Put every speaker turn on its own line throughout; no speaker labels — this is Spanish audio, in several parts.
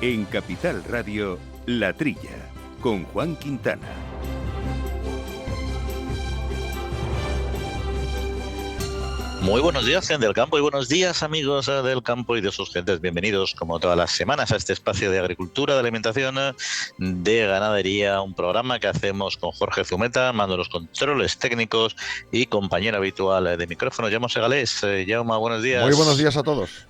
En Capital Radio, La Trilla, con Juan Quintana.
Muy buenos días, gente del campo, y buenos días, amigos del campo y de sus gentes. Bienvenidos, como todas las semanas, a este espacio de agricultura, de alimentación, de ganadería, un programa que hacemos con Jorge Zumeta, mando los controles técnicos y compañero habitual de micrófono, Jaume Segalés. Jaume, buenos días.
Muy buenos días a todos.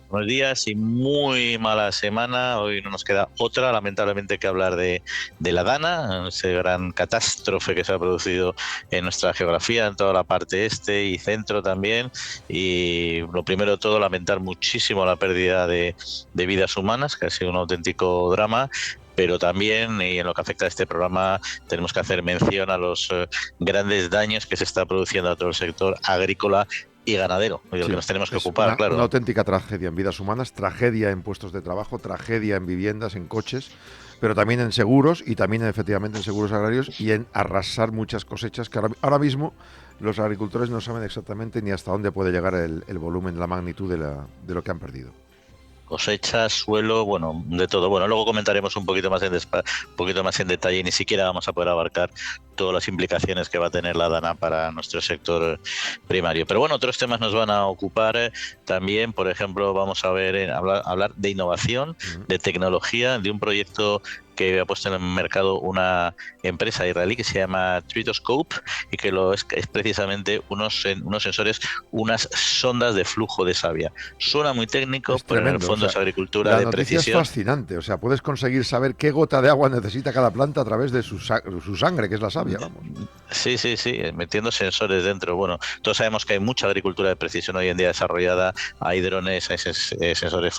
Buenos días y muy mala semana. Hoy no nos queda otra, lamentablemente, que hablar de la Dana, esa gran catástrofe que se ha producido en nuestra geografía, en toda la parte este y centro también. Y lo primero de todo, lamentar muchísimo la pérdida de vidas humanas, que ha sido un auténtico drama. Pero también, y en lo que afecta a este programa, tenemos que hacer mención a los grandes daños que se está produciendo a todo el sector agrícola y ganadero, del que nos tenemos que ocupar, claro.
Una auténtica tragedia en vidas humanas, tragedia en puestos de trabajo, tragedia en viviendas, en coches, pero también en seguros y también efectivamente en seguros agrarios y en arrasar muchas cosechas que ahora mismo los agricultores no saben exactamente ni hasta dónde puede llegar el volumen, la magnitud de lo que han perdido.
Cosechas, suelo, bueno, de todo. Bueno, luego comentaremos un poquito más en detalle, y ni siquiera vamos a poder abarcar todas las implicaciones que va a tener la Dana para nuestro sector primario. Pero bueno, otros temas nos van a ocupar también. Por ejemplo, vamos a ver hablar de innovación, de tecnología, de un proyecto que ha puesto en el mercado una empresa israelí que se llama Tritoscope y que es precisamente unos sensores, unas sondas de flujo de savia. Suena muy técnico, pero en el fondo es agricultura de precisión.
La noticia es fascinante, o sea, puedes conseguir saber qué gota de agua necesita cada planta a través de su sangre, que es la savia, vamos.
Sí, metiendo sensores dentro. Bueno, todos sabemos que hay mucha agricultura de precisión hoy en día desarrollada. Hay drones, hay sensores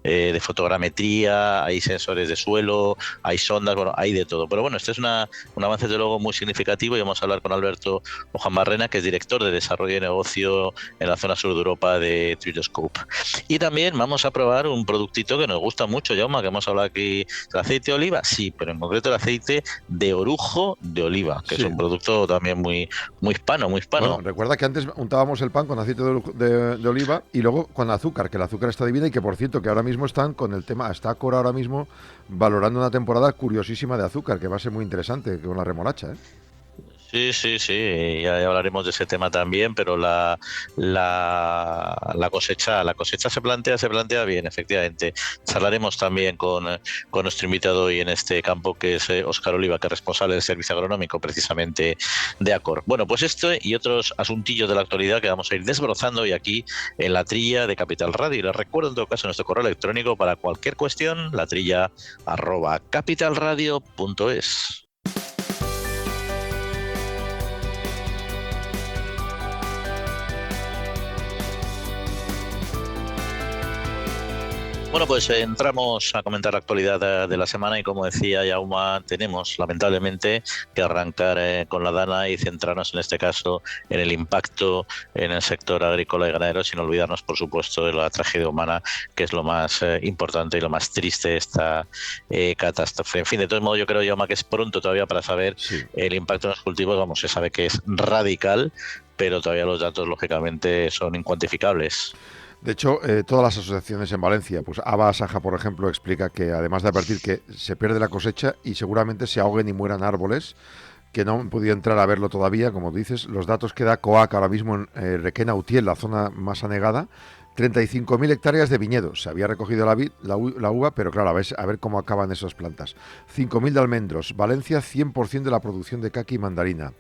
de fotogrametría, hay sensores de suelo, hay sondas, bueno, hay de todo. Pero bueno, este es un avance de luego muy significativo y vamos a hablar con Alberto Ojan Barrena, que es director de desarrollo y negocio en la zona sur de Europa de Tritoscope. Y también vamos a probar un productito que nos gusta mucho, Jaume, que hemos hablado aquí, el aceite de oliva, sí, pero en concreto el aceite de orujo de oliva, que es un producto también muy hispano.
Bueno, recuerda que antes untábamos el pan con aceite de oliva y luego con azúcar, que el azúcar está divina y que, por cierto, que ahora mismo están con el tema, está Cora ahora mismo valorando una temporada curiosísima de azúcar, que va a ser muy interesante con la remolacha, ¿eh?
Sí, ya hablaremos de ese tema también, pero la cosecha se plantea bien, efectivamente. Charlaremos también con nuestro invitado hoy en este campo, que es Óscar Oliva, que es responsable del servicio agronómico precisamente de Acor. Bueno, pues esto y otros asuntillos de la actualidad que vamos a ir desbrozando hoy aquí en la trilla de Capital Radio. Y les recuerdo en todo caso nuestro correo electrónico para cualquier cuestión, latrilla@capitalradio.es. Bueno, pues entramos a comentar la actualidad de la semana y, como decía Jaume, tenemos lamentablemente que arrancar con la Dana y centrarnos en este caso en el impacto en el sector agrícola y ganadero, sin olvidarnos, por supuesto, de la tragedia humana, que es lo más importante y lo más triste de esta catástrofe. En fin, de todo modo, yo creo, Jaume, que es pronto todavía para saber el impacto en los cultivos. Vamos, se sabe que es radical, pero todavía los datos, lógicamente, son incuantificables.
De hecho, todas las asociaciones en Valencia, pues ABA Asaja, por ejemplo, explica que además de advertir que se pierde la cosecha y seguramente se ahoguen y mueran árboles, que no han podido entrar a verlo todavía, como dices, los datos que da COAC ahora mismo en Requena-Utiel, la zona más anegada, 35.000 hectáreas de viñedos. Se había recogido la uva, pero claro, a ver cómo acaban esas plantas. 5.000 de almendros. Valencia, 100% de la producción de caqui y mandarina.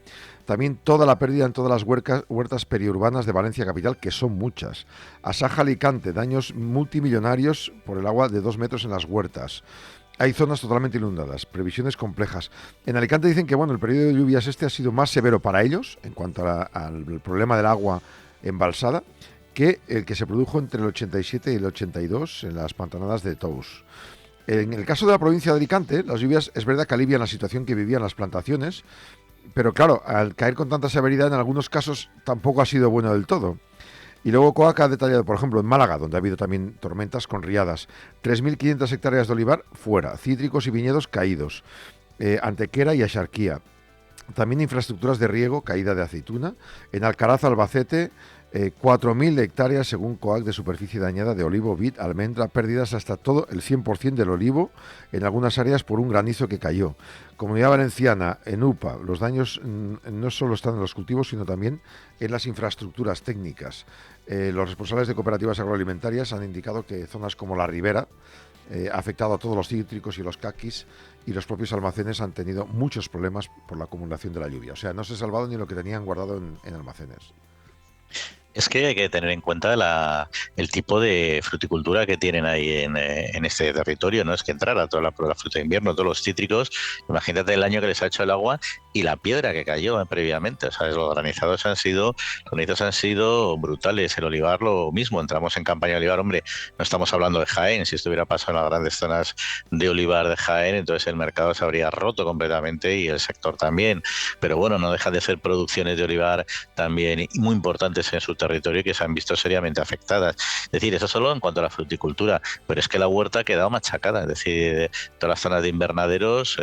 También toda la pérdida en todas las huertas periurbanas de Valencia capital, que son muchas. Asaja Alicante, daños multimillonarios por el agua de 2 metros en las huertas. Hay zonas totalmente inundadas, previsiones complejas. En Alicante dicen que el periodo de lluvias ha sido más severo para ellos, en cuanto al problema del agua embalsada, que el que se produjo entre el 87 y el 82 en las pantanadas de Tous. En el caso de la provincia de Alicante, las lluvias es verdad que alivian la situación que vivían las plantaciones, pero claro, al caer con tanta severidad en algunos casos tampoco ha sido bueno del todo. Y luego COAC ha detallado, por ejemplo, en Málaga, donde ha habido también tormentas con riadas, 3.500 hectáreas de olivar fuera, cítricos y viñedos caídos, Antequera y Axarquía. También infraestructuras de riego, caída de aceituna. En Alcaraz, Albacete, 4.000 hectáreas, según COAC, de superficie dañada de olivo, vid, almendra, pérdidas hasta todo el 100% del olivo en algunas áreas por un granizo que cayó. Comunidad Valenciana, en UPA, los daños no solo están en los cultivos, sino también en las infraestructuras técnicas. Los responsables de cooperativas agroalimentarias han indicado que zonas como la Ribera ha afectado a todos los cítricos y los caquis, y los propios almacenes han tenido muchos problemas por la acumulación de la lluvia. O sea, no se ha salvado ni lo que tenían guardado en almacenes.
Es que hay que tener en cuenta el tipo de fruticultura que tienen ahí en este territorio, ¿no? Es que entrara toda la fruta de invierno, todos los cítricos, imagínate el año que les ha hecho el agua y la piedra que cayó previamente. O sea, los granizos han sido brutales. El olivar lo mismo, entramos en campaña de olivar, hombre, no estamos hablando de Jaén, si esto hubiera pasado en las grandes zonas de olivar de Jaén, entonces el mercado se habría roto completamente y el sector también. Pero bueno, no dejan de ser producciones de olivar también muy importantes en su territorio que se han visto seriamente afectadas. Es decir, eso solo en cuanto a la fruticultura, pero es que la huerta ha quedado machacada, es decir, todas las zonas de invernaderos,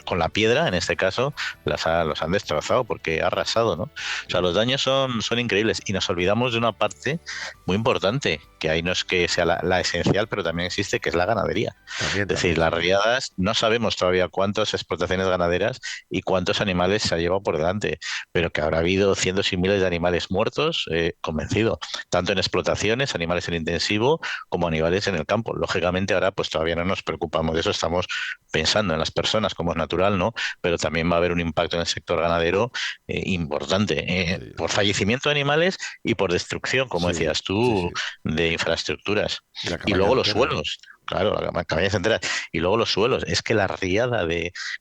con la piedra, en este caso, los han destrozado porque ha arrasado, ¿no? O sea, los daños son increíbles y nos olvidamos de una parte muy importante, que ahí no es que sea la esencial, pero también existe, que es la ganadería. Es decir, las riadas, no sabemos todavía cuántas explotaciones ganaderas y cuántos animales se ha llevado por delante, pero que habrá habido cientos y miles de animales muertos, convencido, tanto en explotaciones, animales en intensivo, como animales en el campo. Lógicamente ahora pues todavía no nos preocupamos de eso, estamos pensando en las personas como es natural, ¿no? Pero también va a haber un impacto en el sector ganadero importante,
Sí.
por fallecimiento de animales y por destrucción, como
Sí,
decías
sí,
tú,
sí.
de infraestructuras.
Y la
Y
cabaña
luego los
entera.
suelos. Claro, la cabañas enteras. Y luego los suelos. Es que la riada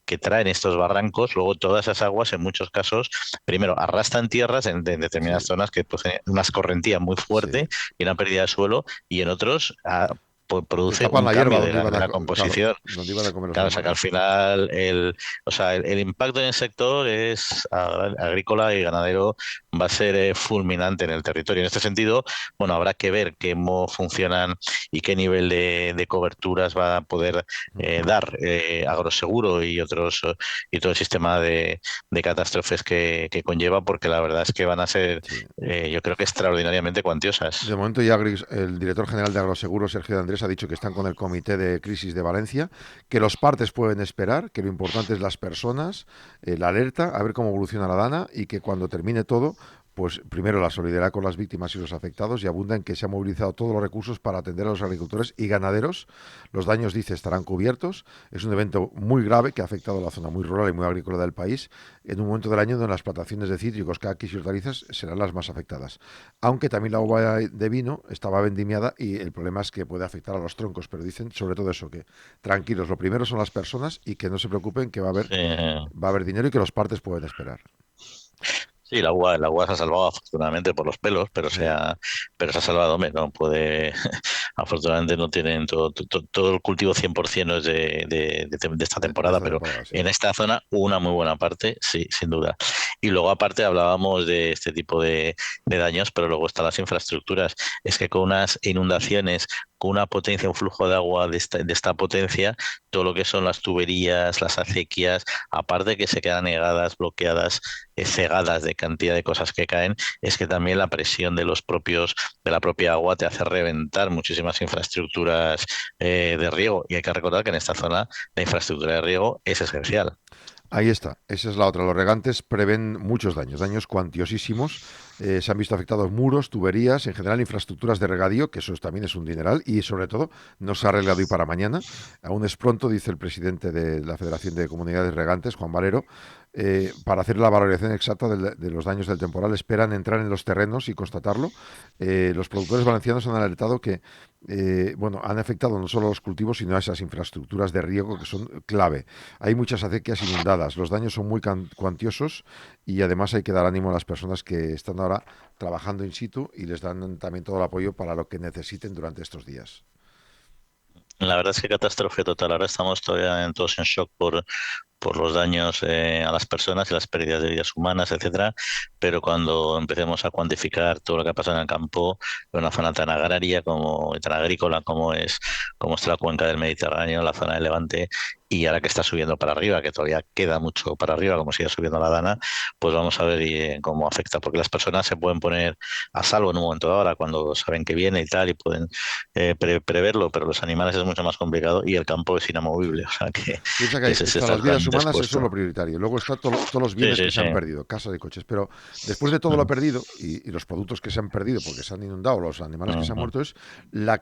que traen estos barrancos, luego todas esas aguas, en muchos casos, primero arrastran tierras en determinadas
Sí,
zonas que poseen una escorrentía muy
sí.
fuerte y una pérdida de suelo, y en otros
Te
produce
tapan
un
la hierba
cambio
donde
de la
claro,
composición.
donde iban a comer los
Claro, o sea que al
animales.
final el impacto en el sector es agrícola y ganadero, va a ser fulminante en el territorio. En este sentido, bueno, habrá que ver cómo funcionan y qué nivel de coberturas va a poder dar Agroseguro y otros y todo el sistema de catástrofes que conlleva, porque la verdad es que van a ser,
Sí.
yo creo que extraordinariamente
De
cuantiosas.
momento ya el director general de Agroseguros, Sergio de Andrés, ha dicho que están con el Comité de Crisis de Valencia, que los partes pueden esperar, que lo importante es las personas, la alerta, a ver cómo evoluciona la dana y que cuando termine todo, pues primero la solidaridad con las víctimas y los afectados, y abunda en que se han movilizado todos los recursos para atender a los agricultores y ganaderos. Los daños, dice, estarán cubiertos. Es un evento muy grave que ha afectado a la zona muy rural y muy agrícola del país, en un momento del año donde las plantaciones de cítricos, caquis y hortalizas serán las más afectadas. Aunque también la uva de vino estaba vendimiada y el problema es que puede afectar a los troncos, pero dicen sobre todo eso, que tranquilos, lo primero son las personas y que no se preocupen, que va a haber dinero y que los partes pueden esperar.
Sí, el agua se ha salvado afortunadamente por los pelos,
Sí,
pero se ha salvado, hombre, no puede, afortunadamente no tienen todo el cultivo 100% no es de esta
de
temporada,
esta
pero
temporada, sí.
en esta zona una muy buena parte, sí, sin duda. Y luego aparte hablábamos de este tipo de daños, pero luego están las infraestructuras. Es que con unas inundaciones, con una potencia, un flujo de agua de esta potencia, todo lo que son las tuberías, las acequias, aparte que se quedan negadas, bloqueadas, cegadas de cantidad de cosas que caen, es que también la presión de la propia agua te hace reventar muchísimas infraestructuras de riego. Y hay que recordar que en esta zona la infraestructura de riego es esencial.
Ahí está, esa es la otra. Los regantes prevén muchos daños, daños cuantiosísimos. Se han visto afectados muros, tuberías, en general infraestructuras de regadío, que eso también es un dineral, y sobre todo no se ha arreglado hoy para mañana. Aún es pronto, dice el presidente de la Federación de Comunidades Regantes, Juan Valero, para hacer la valoración exacta de los daños del temporal. Esperan entrar en los terrenos y constatarlo. Los productores valencianos han alertado que bueno, han afectado no solo a los cultivos, sino a esas infraestructuras de riego que son clave. Hay muchas acequias inundadas, los daños son muy cuantiosos y además hay que dar ánimo a las personas que están ahora trabajando in situ y les dan también todo el apoyo para lo que necesiten durante estos días.
La verdad es que catástrofe total. Ahora estamos todavía todos en shock por los daños a las personas y las pérdidas de vidas humanas, etcétera, pero cuando empecemos a cuantificar todo lo que ha pasado en el campo, en una zona tan agraria como tan agrícola como está la cuenca del Mediterráneo, la zona de Levante, y ahora que está subiendo para arriba, que todavía queda mucho para arriba, como sigue subiendo la Dana, pues vamos a ver cómo afecta, porque las personas se pueden poner a salvo en un momento dado, ahora cuando saben que viene y tal, y pueden preverlo, pero los animales es mucho más complicado y el campo es inamovible, o sea que
Piensa que
ese se
están
está
las vidas humanas, eso es
expuesto.
lo prioritario. Luego están todos los
Sí,
bienes que
sí,
se
sí.
han perdido, casas y coches. Pero después de todo lo
Ujú,
perdido y los productos que se han perdido porque se han inundado, los animales que se han
ujú.
muerto, es la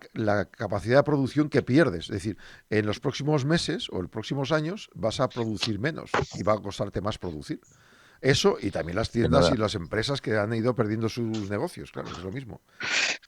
capacidad de producción que pierdes. Es decir, en los próximos meses o en los próximos años vas a producir menos y va a costarte más producir. Eso y también las
Sin
tiendas y
duda.
las empresas que han ido perdiendo sus negocios, claro, es lo mismo.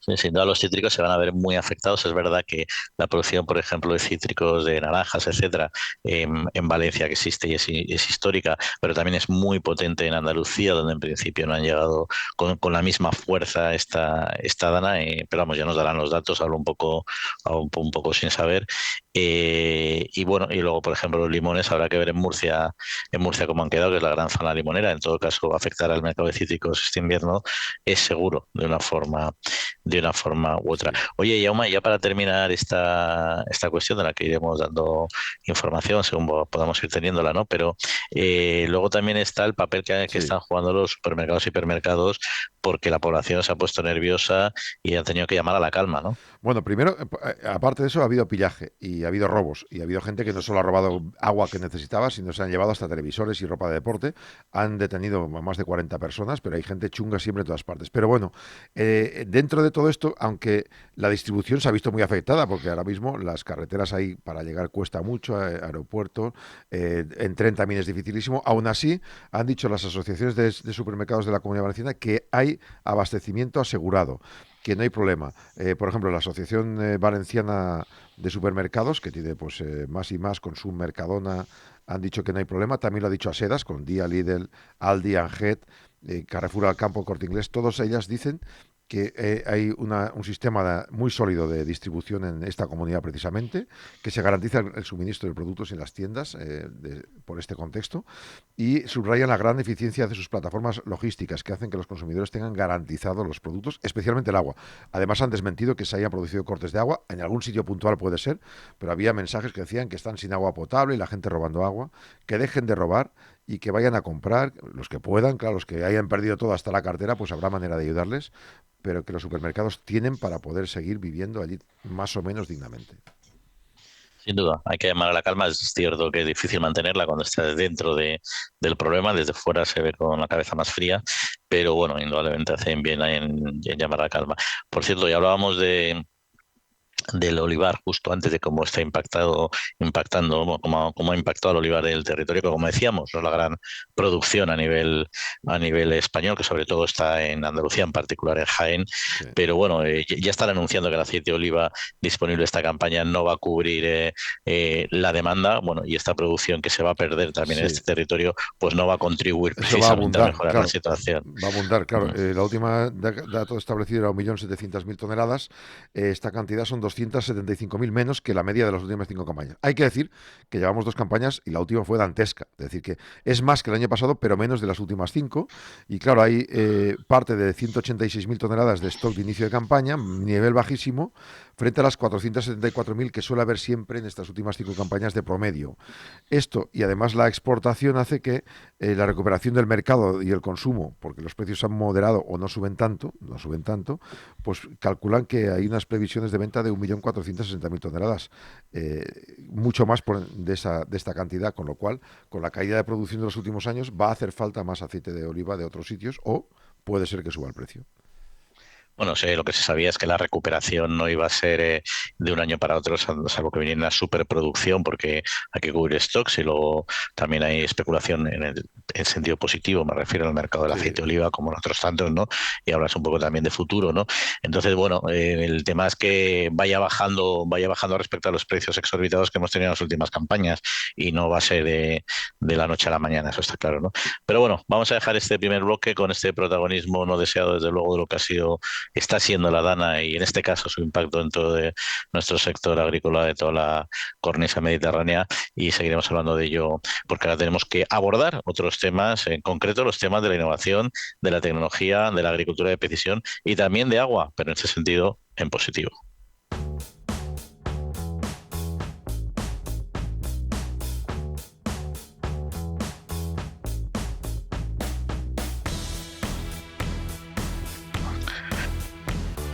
Sí, sin duda los cítricos se van a ver muy afectados. Es verdad que la producción, por ejemplo, de cítricos, de naranjas, etcétera, en Valencia que existe y es histórica, pero también es muy potente en Andalucía, donde en principio no han llegado con la misma fuerza esta dana, pero vamos, ya nos darán los datos, hablo un poco sin saber. Y bueno, y luego, por ejemplo, los limones, habrá que ver en Murcia cómo han quedado, que es la gran zona limonera. En todo caso, afectará al mercado de cítricos este invierno es seguro, de una forma u otra.
Sí,
Oye, Yauma, ya para terminar esta cuestión de la que iremos dando información según podamos ir teniéndola, ¿no? Pero luego también está el papel que
sí.
están jugando los supermercados y hipermercados porque la población se ha puesto nerviosa y han tenido que llamar a la calma, ¿no?
Bueno, primero, aparte de eso, ha habido pillaje y ha habido robos. Y ha habido gente que no solo ha robado agua que necesitaba, sino se han llevado hasta televisores y ropa de deporte. Han detenido a más de 40 personas, pero hay gente chunga siempre en todas partes. Pero bueno, dentro de todo esto, aunque la distribución se ha visto muy afectada, porque ahora mismo las carreteras ahí para llegar cuesta mucho, aeropuerto, en tren también es dificilísimo. Aún así, han dicho las asociaciones de supermercados de la Comunidad Valenciana que hay abastecimiento asegurado, que no hay problema. Por ejemplo, la Asociación Valenciana de Supermercados, que tiene pues más y más con su Mercadona, han dicho que no hay problema. También lo ha dicho Asedas, con Día, Lidl, Aldi, Anget, Carrefour Alcampo, Corte Inglés. Todas ellas dicen que hay un sistema muy sólido de distribución en esta comunidad precisamente, que se garantiza el suministro de productos en las tiendas por este contexto, y subrayan la gran eficiencia de sus plataformas logísticas que hacen que los consumidores tengan garantizados los productos, especialmente el agua. Además han desmentido que se hayan producido cortes de agua, en algún sitio puntual puede ser, pero había mensajes que decían que están sin agua potable y la gente robando agua, que dejen de robar y que vayan a comprar, los que puedan, claro, los que hayan perdido todo hasta la cartera, pues habrá manera de ayudarles, pero que los supermercados tienen para poder seguir viviendo allí más o menos dignamente.
Sin duda, hay que llamar a la calma. Es cierto que es difícil mantenerla cuando estás dentro del problema. Desde fuera se ve con la cabeza más fría, pero bueno, indudablemente hacen bien en llamar a la calma. Por cierto, ya hablábamos del olivar justo antes de cómo está impactando, cómo ha impactado el olivar en el territorio, pero como decíamos, no es la gran producción a nivel español, que sobre todo está en Andalucía, en particular en Jaén,
Sí.
pero bueno, ya están anunciando que el aceite de oliva disponible esta campaña no va a cubrir la demanda, bueno, y esta producción que se va a perder también en
Sí,
este territorio, pues no va a contribuir
eso va a
precisamente a
abundar,
mejorar la
claro.
situación.
Va a abundar, claro.
Mm.
La última dato establecido era 1.700.000 toneladas. Esta cantidad son 275.000 menos que la media de las últimas 5 campañas. Hay que decir que llevamos 2 campañas y la última fue dantesca. Es decir, que es más que el año pasado, pero menos de las últimas 5. Y claro, hay parte de 186.000 toneladas de stock de inicio de campaña, nivel bajísimo, frente a las 474.000 que suele haber siempre en estas últimas 5 campañas de promedio. Esto y además la exportación hace que la recuperación del mercado y el consumo, porque los precios han moderado o no suben tanto, pues calculan que hay unas previsiones de venta de 1.460.000 toneladas, mucho más de esta cantidad, con lo cual, con la caída de producción de los últimos años, va a hacer falta más aceite de oliva de otros sitios o puede ser que suba el precio.
Bueno, lo que se sabía es que la recuperación no iba a ser de un año para otro, salvo que viniera una superproducción, porque hay que cubrir stocks y luego también hay especulación en sentido positivo, me refiero al mercado del
Sí,
aceite de oliva, como en otros tantos, ¿no? Y hablas un poco también de futuro, ¿no? Entonces, bueno, el tema es que vaya bajando respecto a los precios exorbitados que hemos tenido en las últimas campañas y no va a ser de la noche a la mañana, eso está claro, ¿no? Pero bueno, vamos a dejar este primer bloque con este protagonismo no deseado, desde luego, de lo que ha sido está siendo la dana y en este caso su impacto dentro de nuestro sector agrícola de toda la cornisa mediterránea, y seguiremos hablando de ello porque ahora tenemos que abordar otros temas, en concreto los temas de la innovación, de la tecnología, de la agricultura de precisión y también de agua, pero en ese sentido en positivo.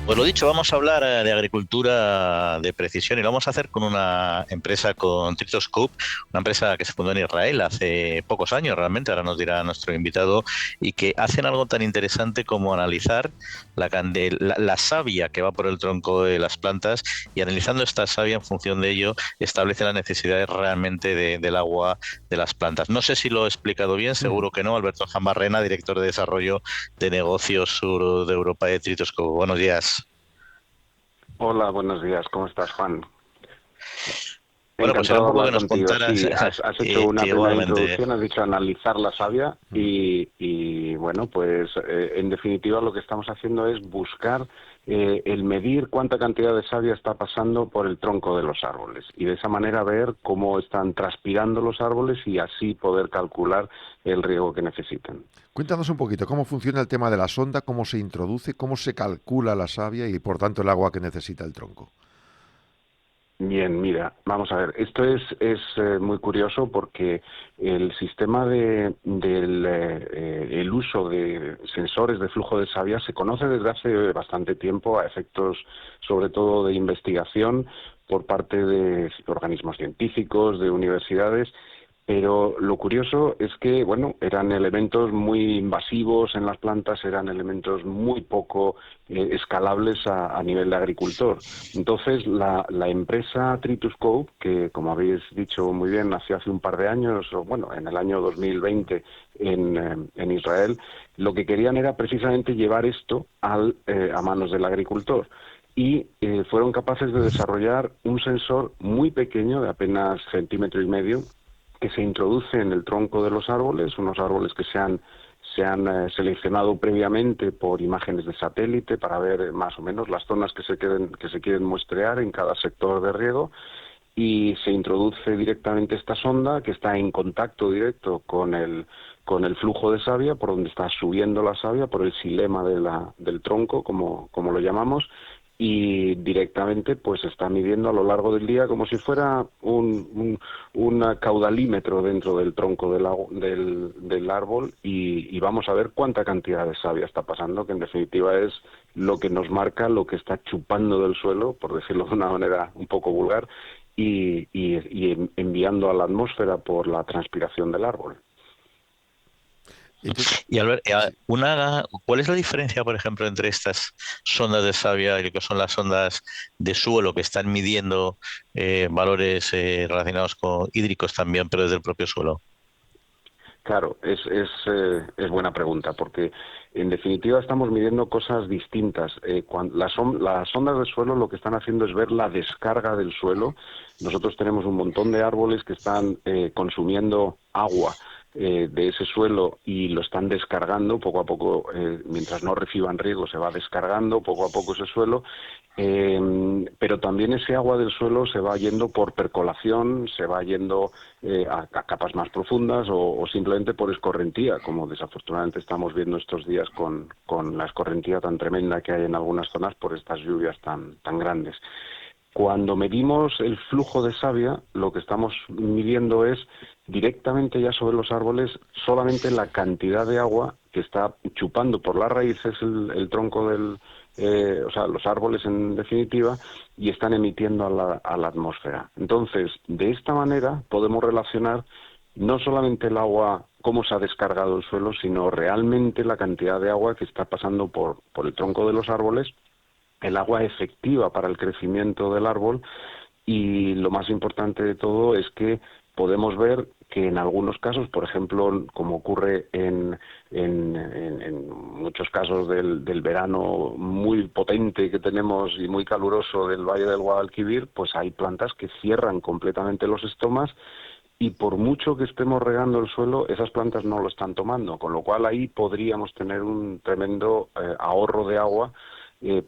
Pues lo dicho, vamos a hablar de agricultura de precisión y lo vamos a hacer con una empresa, con Tritoscope, una empresa que se fundó en Israel hace pocos años realmente, ahora nos dirá nuestro invitado, y que hacen algo tan interesante como analizar la savia que va por el tronco de las plantas, y analizando esta savia en función de ello establece las necesidades realmente del agua de las plantas. No sé si lo he explicado bien, seguro que no. Alberto Jambarrena, director de desarrollo de negocios sur de Europa de Tritoscope. Buenos días.
Hola, buenos días. ¿Cómo estás, Juan?
Bueno, pues era un
Encantado de
poco que
hablar
nos
contigo.
contaras.
Sí, has hecho una primera
Igualmente.
introducción, has dicho analizar la savia y bueno, pues en definitiva lo que estamos haciendo es buscar el medir cuánta cantidad de savia está pasando por el tronco de los árboles y de esa manera ver cómo están transpirando los árboles y así poder calcular el riego que necesitan.
Cuéntanos un poquito cómo funciona el tema de la sonda, cómo se introduce, cómo se calcula la savia y por tanto el agua que necesita el tronco.
Bien, mira, vamos a ver, esto es muy curioso porque el sistema el uso de sensores de flujo de savia se conoce desde hace bastante tiempo a efectos sobre todo de investigación por parte de organismos científicos, de universidades. Pero lo curioso es que, bueno, eran elementos muy invasivos en las plantas, eran elementos muy poco escalables a nivel de agricultor. Entonces, la empresa Tritoscope, que como habéis dicho muy bien, nació hace un par de años, o bueno, en el año 2020 en Israel, lo que querían era precisamente llevar esto a manos del agricultor. Y fueron capaces de desarrollar un sensor muy pequeño, de apenas 1,5 cm, que se introduce en el tronco de los árboles, unos árboles que se han seleccionado previamente por imágenes de satélite para ver más o menos las zonas que se quieren muestrear en cada sector de riego, y se introduce directamente esta sonda que está en contacto directo con el flujo de savia, por donde está subiendo la savia, por el xilema del tronco, como lo llamamos, y directamente pues está midiendo a lo largo del día como si fuera un caudalímetro dentro del tronco del árbol y vamos a ver cuánta cantidad de savia está pasando, que en definitiva es lo que nos marca lo que está chupando del suelo, por decirlo de una manera un poco vulgar, y enviando a la atmósfera por la transpiración del árbol.
Y Albert, ¿cuál es la diferencia, por ejemplo, entre estas sondas de savia y lo que son las sondas de suelo que están midiendo valores relacionados con hídricos también, pero desde el propio suelo?
Claro, es buena pregunta, porque en definitiva estamos midiendo cosas distintas. Las sondas del suelo lo que están haciendo es ver la descarga del suelo. Nosotros tenemos un montón de árboles que están consumiendo agua de ese suelo y lo están descargando poco a poco, mientras no reciban riego se va descargando poco a poco ese suelo, pero también ese agua del suelo se va yendo por percolación, se va yendo a capas más profundas o simplemente por escorrentía, como desafortunadamente estamos viendo estos días con la escorrentía tan tremenda que hay en algunas zonas por estas lluvias tan grandes. Cuando medimos el flujo de savia, lo que estamos midiendo es directamente ya sobre los árboles solamente la cantidad de agua que está chupando por las raíces el tronco o sea, los árboles en definitiva, y están emitiendo a la atmósfera. Entonces, de esta manera podemos relacionar no solamente el agua, cómo se ha descargado el suelo, sino realmente la cantidad de agua que está pasando por el tronco de los árboles, el agua efectiva para el crecimiento del árbol, y lo más importante de todo es que podemos ver que en algunos casos, por ejemplo, como ocurre en muchos casos del verano muy potente que tenemos y muy caluroso del Valle del Guadalquivir, pues hay plantas que cierran completamente los estomas y por mucho que estemos regando el suelo, esas plantas no lo están tomando, con lo cual ahí podríamos tener un tremendo ahorro de agua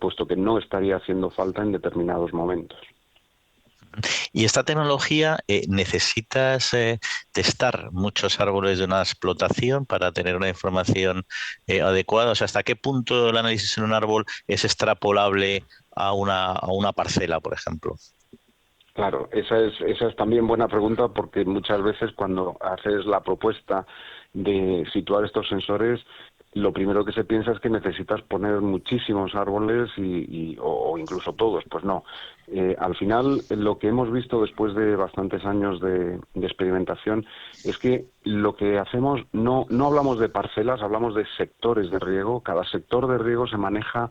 puesto que no estaría haciendo falta en determinados momentos.
Y esta tecnología, necesitas testar muchos árboles de una explotación para tener una información adecuada. O sea, ¿hasta qué punto el análisis en un árbol es extrapolable a una parcela, por ejemplo?
Claro, esa es también buena pregunta, porque muchas veces cuando haces la propuesta de situar estos sensores, lo primero que se piensa es que necesitas poner muchísimos árboles o incluso todos. Pues no. Al final, lo que hemos visto después de bastantes años de experimentación es que lo que hacemos, no hablamos de parcelas, hablamos de sectores de riego. Cada sector de riego se maneja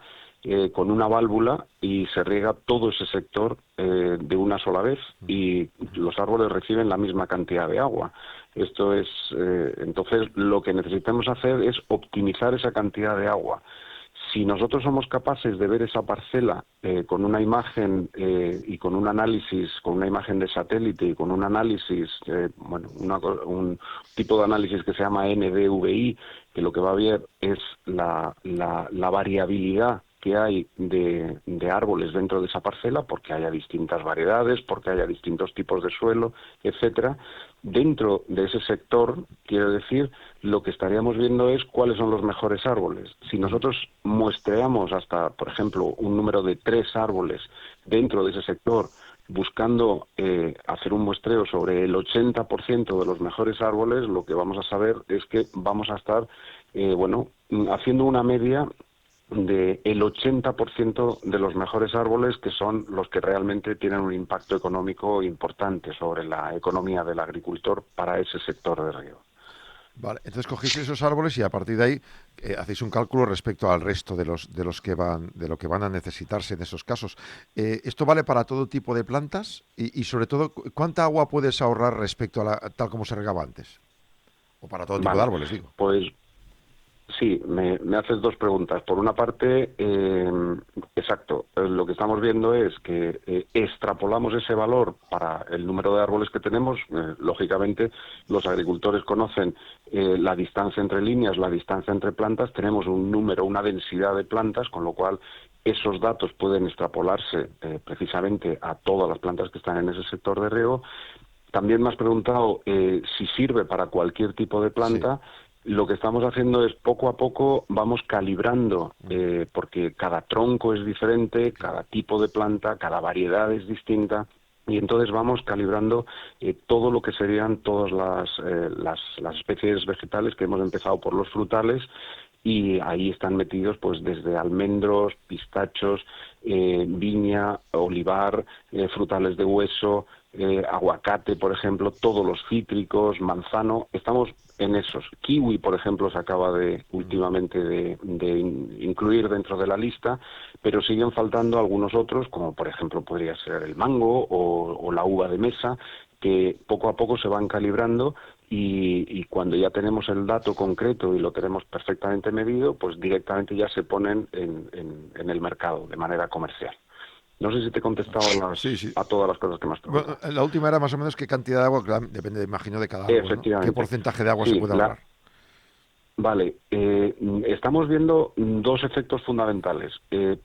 con una válvula y se riega todo ese sector de una sola vez, y los árboles reciben la misma cantidad de agua. Esto es, entonces, lo que necesitamos hacer es optimizar esa cantidad de agua. Si nosotros somos capaces de ver esa parcela con una imagen y con un análisis, con una imagen de satélite y con un análisis, un tipo de análisis que se llama NDVI, que lo que va a ver es la variabilidad que hay de árboles dentro de esa parcela, porque haya distintas variedades, porque haya distintos tipos de suelo, etcétera. Dentro de ese sector, quiero decir, lo que estaríamos viendo es cuáles son los mejores árboles. Si nosotros muestreamos hasta, por ejemplo, un número de 3 árboles dentro de ese sector, buscando hacer un muestreo sobre el 80% de los mejores árboles, lo que vamos a saber es que vamos a estar haciendo una media del 80% de los mejores árboles, que son los que realmente tienen un impacto económico importante sobre la economía del agricultor para ese sector de riego.
Vale, entonces cogéis esos árboles y a partir de ahí hacéis un cálculo respecto al resto de los que van a necesitarse en esos casos. ¿Esto vale para todo tipo de plantas? Y sobre todo, ¿cuánta agua puedes ahorrar respecto a tal como se regaba antes? O para todo tipo de árboles, digo.
Pues sí, me haces 2 preguntas. Por una parte, exacto, lo que estamos viendo es que extrapolamos ese valor para el número de árboles que tenemos. Lógicamente, los agricultores conocen la distancia entre líneas, la distancia entre plantas. Tenemos un número, una densidad de plantas, con lo cual esos datos pueden extrapolarse precisamente a todas las plantas que están en ese sector de riego. También me has preguntado si sirve para cualquier tipo de planta. Sí. Lo que estamos haciendo es, poco a poco, vamos calibrando, porque cada tronco es diferente, cada tipo de planta, cada variedad es distinta, y entonces vamos calibrando todo lo que serían todas las especies vegetales, que hemos empezado por los frutales, y ahí están metidos pues desde almendros, pistachos, viña, olivar, frutales de hueso, aguacate, por ejemplo, todos los cítricos, manzano. Estamos en esos. Kiwi, por ejemplo, se acaba últimamente de incluir dentro de la lista, pero siguen faltando algunos otros, como por ejemplo podría ser el mango o la uva de mesa, que poco a poco se van calibrando, y cuando ya tenemos el dato concreto y lo tenemos perfectamente medido, pues directamente ya se ponen en el mercado de manera comercial. No sé si te he contestado a todas las cosas que me has preguntado.
Bueno, la última era más o menos qué cantidad de agua, claro, depende, imagino, de cada árbol, ¿no? ¿Qué porcentaje de agua se puede ahorrar?
Vale, estamos viendo 2 efectos fundamentales.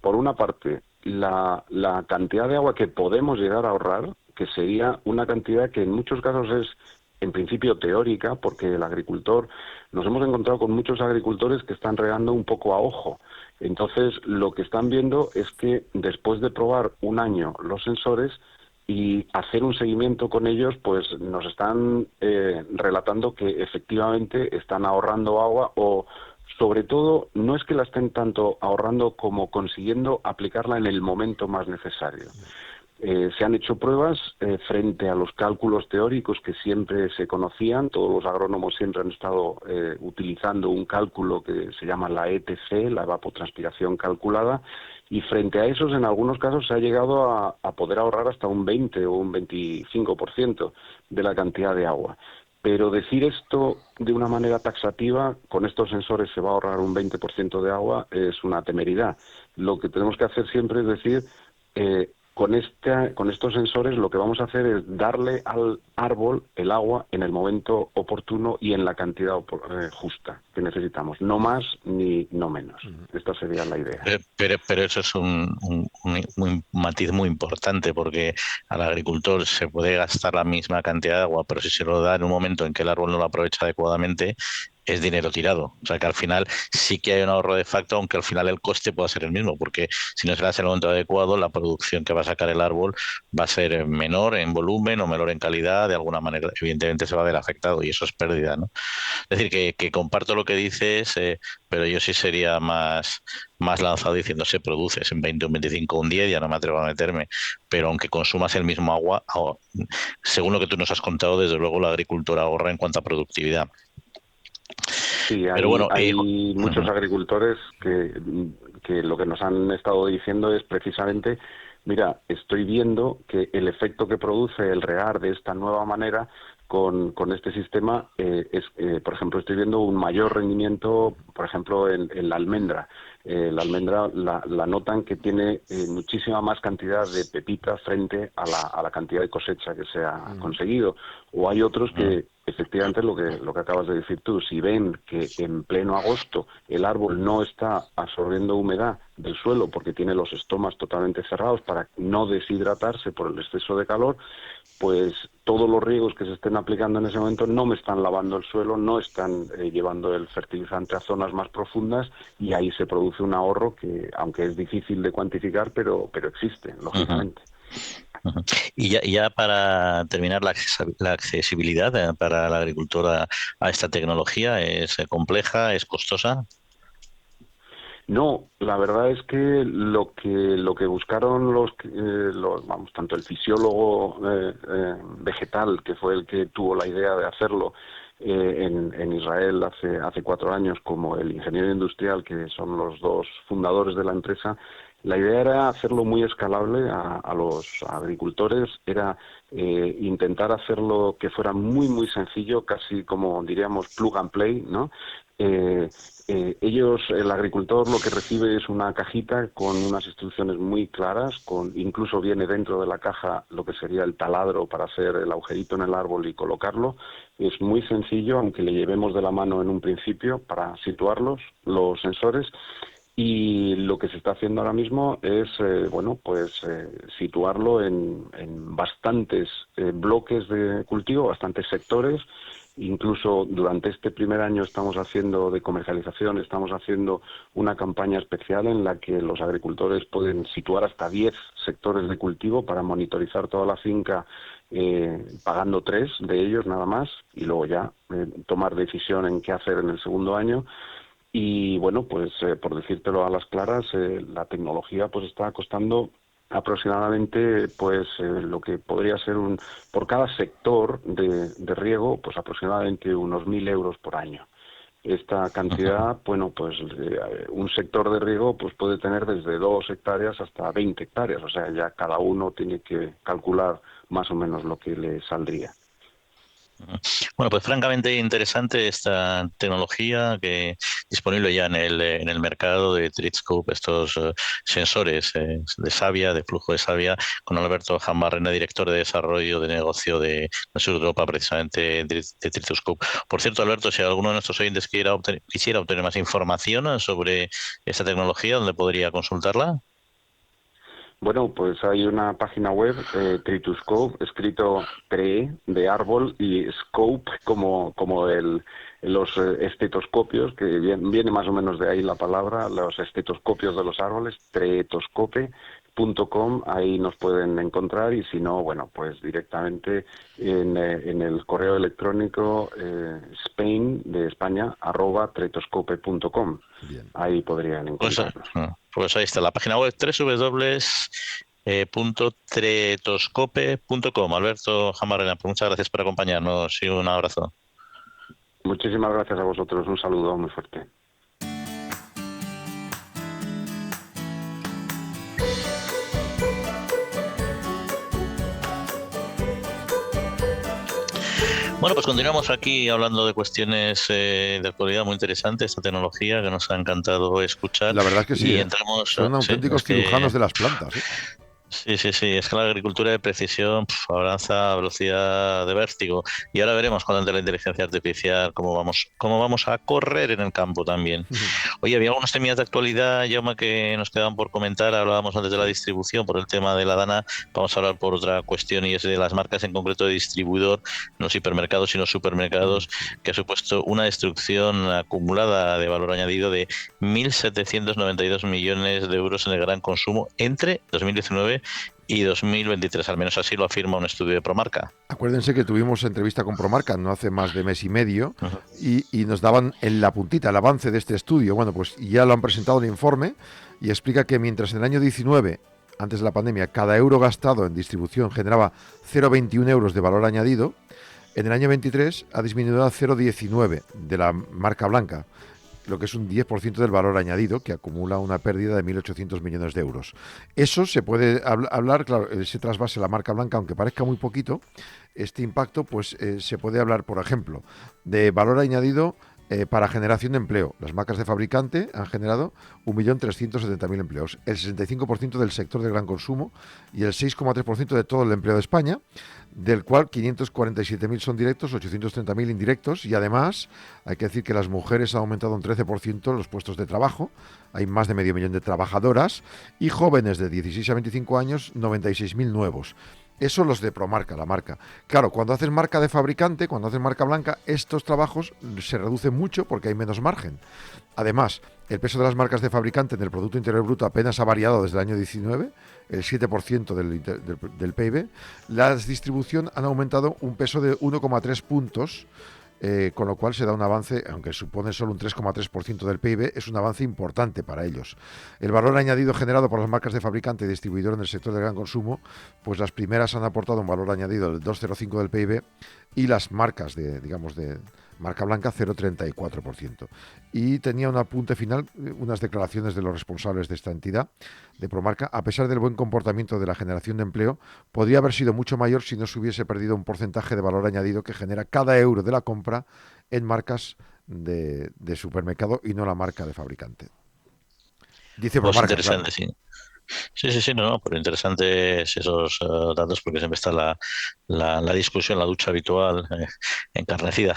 Por una parte, la cantidad de agua que podemos llegar a ahorrar, que sería una cantidad que en muchos casos es, en principio, teórica, porque el agricultor, nos hemos encontrado con muchos agricultores que están regando un poco a ojo. Entonces, lo que están viendo es que después de probar un año los sensores y hacer un seguimiento con ellos, pues nos están relatando que efectivamente están ahorrando agua, o sobre todo no es que la estén tanto ahorrando como consiguiendo aplicarla en el momento más necesario. Se han hecho pruebas frente a los cálculos teóricos que siempre se conocían. Todos los agrónomos siempre han estado utilizando un cálculo que se llama la ETC, la evapotranspiración calculada, y frente a esos, en algunos casos, se ha llegado a poder ahorrar hasta un 20 o un 25% de la cantidad de agua. Pero decir esto de una manera taxativa, con estos sensores se va a ahorrar un 20% de agua, es una temeridad. Lo que tenemos que hacer siempre es decir, con estos sensores lo que vamos a hacer es darle al árbol el agua en el momento oportuno y en la cantidad justa. que necesitamos, no más ni no menos. Esta sería la idea.
Pero eso es un matiz muy importante, porque al agricultor se puede gastar la misma cantidad de agua, pero si se lo da en un momento en que el árbol no lo aprovecha adecuadamente, es dinero tirado. O sea que al final sí que hay un ahorro de facto, aunque al final el coste pueda ser el mismo, porque si no se le hace en el momento adecuado, la producción que va a sacar el árbol va a ser menor en volumen o menor en calidad, de alguna manera evidentemente se va a ver afectado y eso es pérdida, ¿no? Es decir, que comparto lo que dices, pero yo sí sería más lanzado diciendo se produces en 20, un 25, un 10, ya no me atrevo a meterme, pero aunque consumas el mismo agua, según lo que tú nos has contado, desde luego la agricultura ahorra en cuanto a productividad.
Sí,
Pero bueno,
hay muchos agricultores que lo que nos han estado diciendo es precisamente, mira, estoy viendo que el efecto que produce el regar de esta nueva manera con este sistema por ejemplo, estoy viendo un mayor rendimiento, por ejemplo, en la almendra. La almendra la notan que tiene muchísima más cantidad de pepita frente a la cantidad de cosecha que se ha conseguido. O hay otros que, efectivamente, lo que acabas de decir tú, si ven que en pleno agosto el árbol no está absorbiendo humedad del suelo porque tiene los estomas totalmente cerrados para no deshidratarse por el exceso de calor, pues todos los riegos que se estén aplicando en ese momento no me están lavando el suelo, no están llevando el fertilizante a zonas más profundas y ahí se produce un ahorro que, aunque es difícil de cuantificar, pero existe, lógicamente.
Y ya para terminar, la accesibilidad para la agricultura a esta tecnología es compleja, es costosa.
No, la verdad es que lo que buscaron tanto el fisiólogo vegetal, que fue el que tuvo la idea de hacerlo en Israel hace 4 años, como el ingeniero industrial, que son los dos fundadores de la empresa, la idea era hacerlo muy escalable a los agricultores, era intentar hacerlo que fuera muy, muy sencillo, casi como diríamos plug and play, ¿no? El agricultor lo que recibe es una cajita con unas instrucciones muy claras, incluso viene dentro de la caja lo que sería el taladro para hacer el agujerito en el árbol y colocarlo. Es muy sencillo, aunque le llevemos de la mano en un principio para situarlos, los sensores. Y lo que se está haciendo ahora mismo es, situarlo en bastantes bloques de cultivo, bastantes sectores. Incluso durante este primer año estamos haciendo de comercialización, estamos haciendo una campaña especial en la que los agricultores pueden situar hasta 10 sectores de cultivo para monitorizar toda la finca, pagando 3 de ellos nada más, y luego ya tomar decisión en qué hacer en el segundo año. Y bueno, pues por decírtelo a las claras, la tecnología pues está costando aproximadamente lo que podría ser por cada sector de riego, pues aproximadamente unos 1.000 euros por año. Esta cantidad, un sector de riego pues puede tener desde 2 hectáreas hasta 20 hectáreas, o sea, ya cada uno tiene que calcular más o menos lo que le saldría.
Bueno, pues francamente interesante esta tecnología que disponible ya en el mercado de TreatScope, estos sensores de savia, de flujo de savia, con Alberto Jambarrena, director de desarrollo de negocio de Europa, precisamente de TreatScope. Por cierto, Alberto, si alguno de nuestros oyentes quisiera obtener más información sobre esta tecnología, ¿dónde podría consultarla?
Bueno, pues hay una página web, TreatScope, escrito TRE de árbol y scope como los estetoscopios, que viene más o menos de ahí la palabra, los estetoscopios de los árboles, treetoscope.com, ahí nos pueden encontrar, y si no, bueno, pues directamente en el correo electrónico Spain de España @treetoscope.com. Ahí podrían encontrarnos.
Pues ahí está la página web, www.treetoscope.com. Alberto Jambarrena, pues muchas gracias por acompañarnos y un abrazo.
Muchísimas gracias a vosotros, un saludo muy fuerte.
Bueno, pues continuamos aquí hablando de cuestiones de actualidad muy interesantes, esta tecnología que nos ha encantado escuchar.
La verdad es que sí,
y entramos,
son auténticos cirujanos de las plantas.
Sí, sí, sí, es que la agricultura de precisión avanza a velocidad de vértigo y ahora veremos cuando entre la inteligencia artificial cómo vamos a correr en el campo también. Oye, había algunos temas de actualidad, Jaume, que nos quedaban por comentar. Hablábamos antes de la distribución por el tema de la dana. Vamos a hablar por otra cuestión y es de las marcas en concreto de distribuidor, no hipermercados sino supermercados, que ha supuesto una destrucción acumulada de valor añadido de 1.792 millones de euros en el gran consumo entre 2019 y 2023, al menos así lo afirma un estudio de Promarca.
Acuérdense que tuvimos entrevista con Promarca no hace más de mes y medio
Uh-huh.
y nos daban en la puntita el avance de este estudio. Bueno, pues ya lo han presentado el informe y explica que mientras en el año 19, antes de la pandemia, cada euro gastado en distribución generaba 0,21 euros de valor añadido, en el año 23 ha disminuido a 0,19 de la marca blanca, lo que es un 10% del valor añadido, que acumula una pérdida de 1.800 millones de euros. Eso se puede hablar, claro, ese trasvase a la marca blanca, aunque parezca muy poquito, este impacto, pues se puede hablar, por ejemplo, de valor añadido para generación de empleo. Las marcas de fabricante han generado 1.370.000 empleos, el 65% del sector de gran consumo y el 6,3% de todo el empleo de España, del cual 547.000 son directos, 830.000 indirectos, y además hay que decir que las mujeres han aumentado un 13% los puestos de trabajo, hay más de medio millón de trabajadoras, y jóvenes de 16 a 25 años, 96.000 nuevos. Eso los de Promarca, la marca. Claro, cuando haces marca de fabricante, cuando haces marca blanca, estos trabajos se reducen mucho porque hay menos margen. Además, el peso de las marcas de fabricante en el Producto Interior Bruto apenas ha variado desde el año 19, el 7% del PIB. La distribución han aumentado un peso de 1,3 puntos, con lo cual se da un avance, aunque supone solo un 3,3% del PIB, es un avance importante para ellos. El valor añadido generado por las marcas de fabricante y distribuidor en el sector del gran consumo, pues las primeras han aportado un valor añadido del 2,05 del PIB y las marcas de marca blanca 0,34%. Y tenía un apunte final, unas declaraciones de los responsables de esta entidad, de Promarca. A pesar del buen comportamiento de la generación de empleo, podría haber sido mucho mayor si no se hubiese perdido un porcentaje de valor añadido que genera cada euro de la compra en marcas de supermercado y no la marca de fabricante. Dice
Pues
Promarca, claro.
interesante, sí. Sí, sí, sí, no, pero interesantes esos datos porque siempre está la discusión, la ducha habitual, encarnecida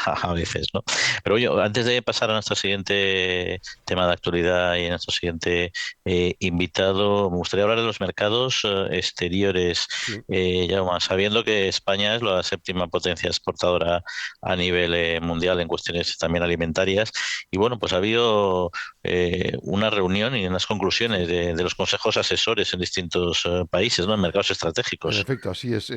a veces, ¿no? Pero oye, antes de pasar a nuestro siguiente tema de actualidad y a nuestro siguiente invitado, me gustaría hablar de los mercados exteriores,
Sí.
ya más sabiendo que España es la séptima potencia exportadora a nivel mundial en cuestiones también alimentarias. Y bueno, pues ha habido una reunión y unas conclusiones de los consejos asesores en distintos países, ¿no? En mercados
En
estratégicos.
efecto, así es.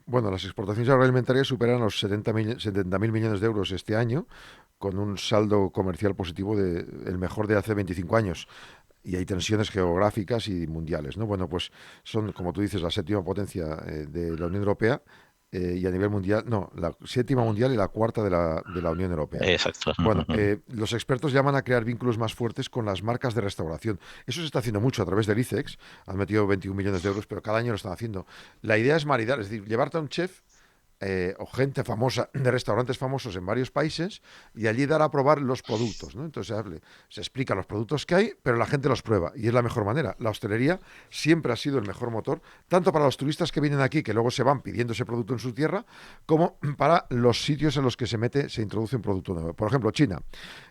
Bueno, las exportaciones agroalimentarias superan los 70.000 millones de euros este año, con un saldo comercial positivo el mejor de hace 25 años. Y hay tensiones geográficas y mundiales, ¿no? Bueno, pues son, como tú dices, la séptima potencia de la Unión Europea y a nivel mundial, no, la séptima mundial y la cuarta de la Unión Europea.
Exacto.
Bueno, los expertos llaman a crear vínculos más fuertes con las marcas de restauración. Eso se está haciendo mucho a través del ICEX. Han metido 21 millones de euros, pero cada año lo están haciendo. La idea es maridar, es decir, llevarte a un chef o gente famosa de restaurantes famosos en varios países y allí dar a probar los productos, ¿no? Entonces se explica los productos que hay, pero la gente los prueba y es la mejor manera. La hostelería siempre ha sido el mejor motor, tanto para los turistas que vienen aquí, que luego se van pidiendo ese producto en su tierra, como para los sitios en los que se introduce un producto nuevo. Por ejemplo, China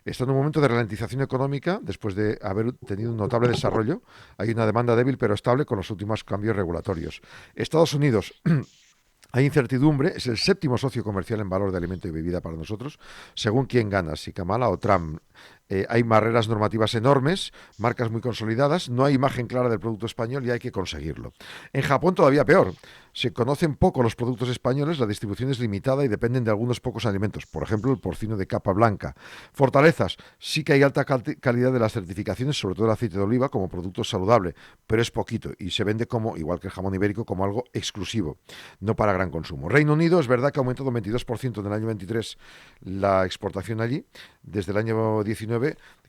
está en un momento de ralentización económica después de haber tenido un notable desarrollo. Hay una demanda débil pero estable con los últimos cambios regulatorios. Estados Unidos hay incertidumbre, es el séptimo socio comercial en valor de alimento y bebida para nosotros, según quién gana, si Kamala o Trump. Hay barreras normativas enormes, marcas muy consolidadas, no hay imagen clara del producto español y hay que conseguirlo. En Japón todavía peor, se conocen poco los productos españoles, la distribución es limitada y dependen de algunos pocos alimentos, por ejemplo el porcino de capa blanca. Fortalezas, sí que hay alta calidad de las certificaciones, sobre todo el aceite de oliva como producto saludable, pero es poquito y se vende como, igual que el jamón ibérico, como algo exclusivo, no para gran consumo. Reino Unido, es verdad que ha aumentado un 22% en el año 23 la exportación allí, desde el año 19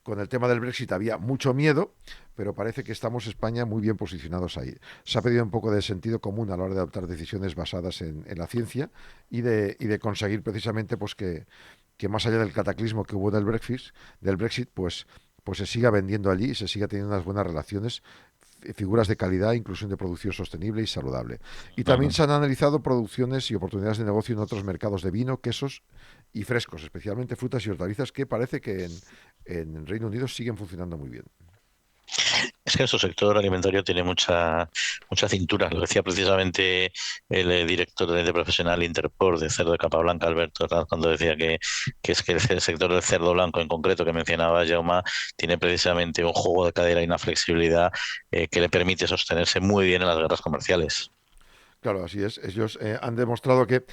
con el tema del Brexit había mucho miedo, pero parece que estamos España muy bien posicionados ahí. Se ha pedido un poco de sentido común a la hora de adoptar decisiones basadas en la ciencia y de conseguir precisamente pues que más allá del cataclismo que hubo del Brexit pues se siga vendiendo allí y se siga teniendo unas buenas relaciones figuras de calidad, inclusión de producción sostenible y saludable. Y también se han analizado producciones y oportunidades de negocio en otros mercados de vino, quesos y frescos, especialmente frutas y hortalizas, que parece que en Reino Unido siguen funcionando muy bien.
Es que nuestro sector alimentario tiene mucha cintura. Lo decía precisamente el director de profesional Interpor de cerdo de capa blanca, Alberto Herranz, cuando decía que es que el sector del cerdo blanco en concreto que mencionaba Jaume tiene precisamente un juego de cadera y una flexibilidad que le permite sostenerse muy bien en las guerras comerciales.
Claro, así es. Ellos han demostrado que,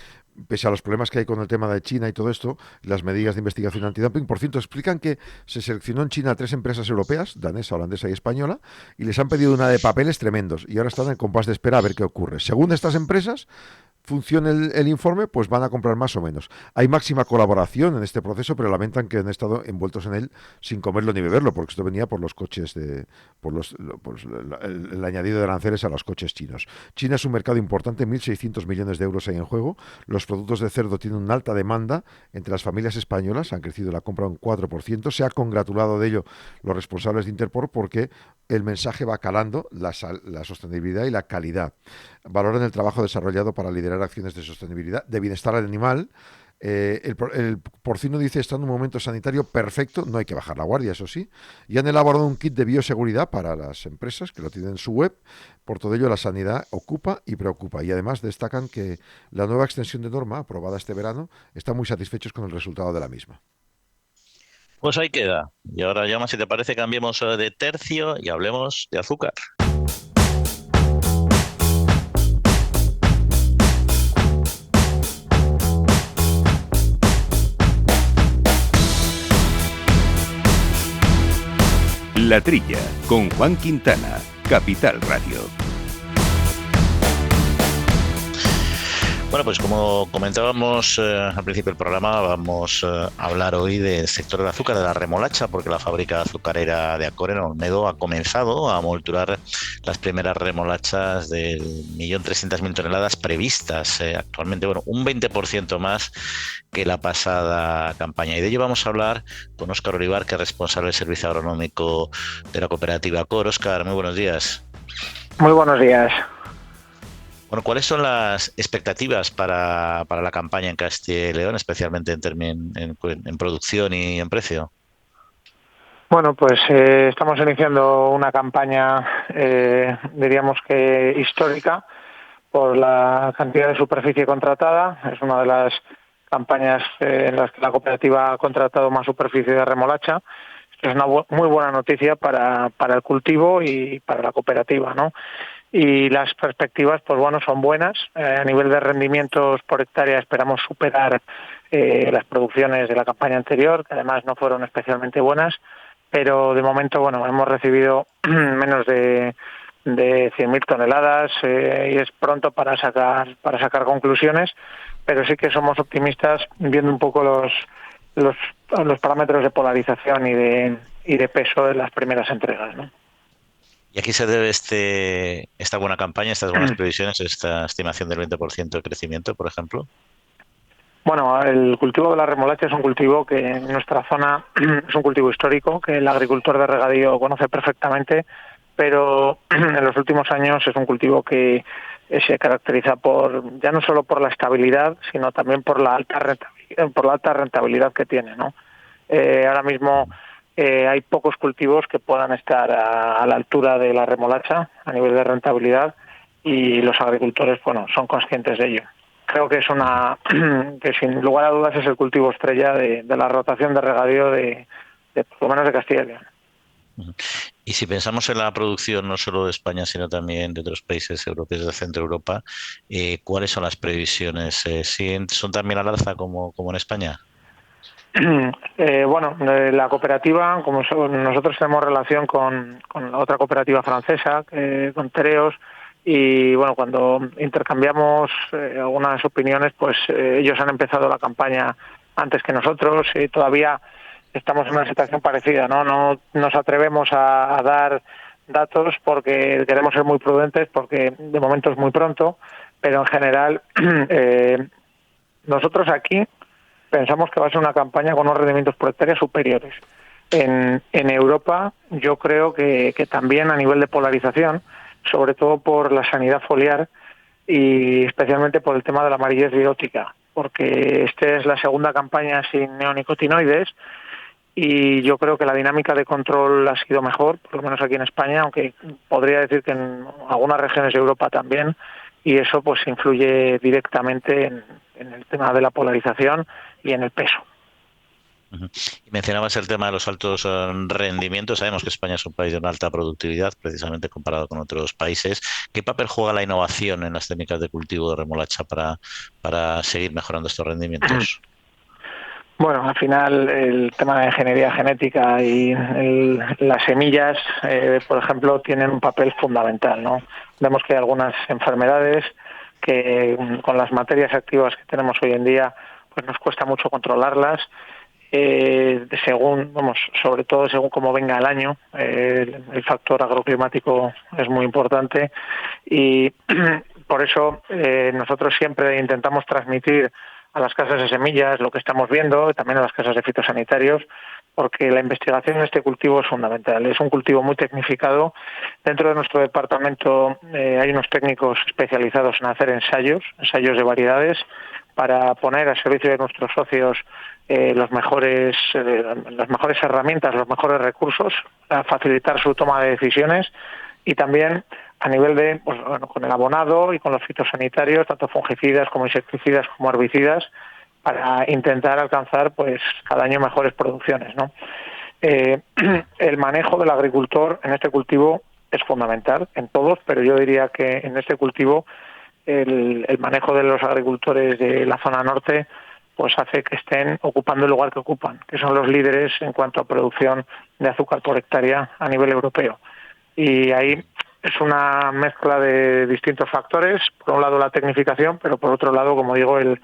pese a los problemas que hay con el tema de China y todo esto, las medidas de investigación antidumping, por cierto, explican que se seleccionó en China a 3 empresas europeas, danesa, holandesa y española, y les han pedido una de papeles tremendos, y ahora están en compás de espera a ver qué ocurre. Según estas empresas, funcione el informe, pues van a comprar más o menos. Hay máxima colaboración en este proceso, pero lamentan que han estado envueltos en él sin comerlo ni beberlo, porque esto venía por los coches el añadido de aranceles a los coches chinos. China es un mercado importante, 1.600 millones de euros hay en juego. Los productos de cerdo tienen una alta demanda entre las familias españolas, han crecido la compra un 4%. Se ha congratulado de ello los responsables de Interpor porque el mensaje va calando, la sostenibilidad y la calidad. Valoran el trabajo desarrollado para liderar acciones de sostenibilidad, de bienestar animal. El porcino, dice, está en un momento sanitario perfecto, no hay que bajar la guardia, eso sí, y han elaborado un kit de bioseguridad para las empresas que lo tienen en su web. Por todo ello, la sanidad ocupa y preocupa, y además destacan que la nueva extensión de norma aprobada este verano están muy satisfechos con el resultado de la misma.
Pues ahí queda. Y ahora, Jaume, si te parece, cambiemos de tercio y hablemos de azúcar.
La Trilla, con Juan Quintana, Capital Radio.
Bueno, pues como comentábamos al principio del programa, vamos a hablar hoy del sector del azúcar, de la remolacha, porque la fábrica azucarera de Acor en Olmedo ha comenzado a molturar las primeras remolachas del 1.300.000 toneladas previstas actualmente, bueno, un 20% más que la pasada campaña. Y de ello vamos a hablar con Óscar Olivar, que es responsable del servicio agronómico de la cooperativa Acor. Óscar, muy buenos días.
Muy buenos días.
Bueno, ¿cuáles son las expectativas para la campaña en Castilla y León, especialmente en producción y en precio?
Bueno, pues estamos iniciando una campaña, diríamos que histórica, por la cantidad de superficie contratada. Es una de las campañas en las que la cooperativa ha contratado más superficie de remolacha. Esto es una muy buena noticia para el cultivo y para la cooperativa, ¿no? Y las perspectivas, pues bueno, son buenas. A nivel de rendimientos por hectárea esperamos superar las producciones de la campaña anterior, que además no fueron especialmente buenas, pero de momento, bueno, hemos recibido menos de 100.000 toneladas y es pronto para sacar conclusiones, pero sí que somos optimistas viendo un poco los parámetros de polarización y de peso de las primeras entregas, ¿no?
¿Y aquí se debe esta buena campaña, estas buenas previsiones, esta estimación del 20% de crecimiento, por ejemplo?
Bueno, el cultivo de la remolacha es un cultivo que en nuestra zona es un cultivo histórico, que el agricultor de regadío conoce perfectamente, pero en los últimos años es un cultivo que se caracteriza ya no solo por la estabilidad, sino también por la alta rentabilidad que tiene, ¿no? Ahora mismo hay pocos cultivos que puedan estar a la altura de la remolacha a nivel de rentabilidad y los agricultores, bueno, son conscientes de ello. Creo que que sin lugar a dudas es el cultivo estrella de la rotación de regadío de por lo menos de Castilla y León.
Y si pensamos en la producción no solo de España, sino también de otros países europeos de Centro Europa, ¿cuáles son las previsiones? ¿Son también al alza como en España?
Bueno, la cooperativa, como nosotros tenemos relación con otra cooperativa francesa, con Tereos, y bueno, cuando intercambiamos algunas opiniones, pues ellos han empezado la campaña antes que nosotros y todavía estamos en una situación parecida, ¿no? No nos atrevemos a dar datos porque queremos ser muy prudentes, porque de momento es muy pronto, pero en general nosotros aquí pensamos que va a ser una campaña con unos rendimientos por hectárea superiores. En Europa yo creo que también a nivel de polarización, sobre todo por la sanidad foliar y especialmente por el tema de la amarillez biótica, porque esta es la segunda campaña sin neonicotinoides y yo creo que la dinámica de control ha sido mejor, por lo menos aquí en España, aunque podría decir que en algunas regiones de Europa también, y eso pues influye directamente en el tema de la polarización y en el peso.
Ujú. Y mencionabas el tema de los altos rendimientos. Sabemos que España es un país de una alta productividad, precisamente comparado con otros países. ¿Qué papel juega la innovación en las técnicas de cultivo de remolacha para seguir mejorando estos rendimientos?
Bueno, al final el tema de ingeniería genética y las semillas, por ejemplo, tienen un papel fundamental, ¿no? Vemos que hay algunas enfermedades que con las materias activas que tenemos hoy en día, pues nos cuesta mucho controlarlas. Sobre todo según cómo venga el año, el factor agroclimático es muy importante y por eso nosotros siempre intentamos transmitir a las casas de semillas lo que estamos viendo, y también a las casas de fitosanitarios, porque la investigación en este cultivo es fundamental. Es un cultivo muy tecnificado. Dentro de nuestro departamento hay unos técnicos especializados en hacer ensayos de variedades, para poner a servicio de nuestros socios las mejores herramientas, los mejores recursos, a facilitar su toma de decisiones y también a nivel de, con el abonado y con los fitosanitarios, tanto fungicidas como insecticidas como herbicidas, para intentar alcanzar pues cada año mejores producciones, ¿no? El manejo del agricultor en este cultivo es fundamental en todos, pero yo diría que en este cultivo el manejo de los agricultores de la zona norte pues hace que estén ocupando el lugar que ocupan, que son los líderes en cuanto a producción de azúcar por hectárea a nivel europeo. Y ahí es una mezcla de distintos factores, por un lado la tecnificación, pero por otro lado, como digo, el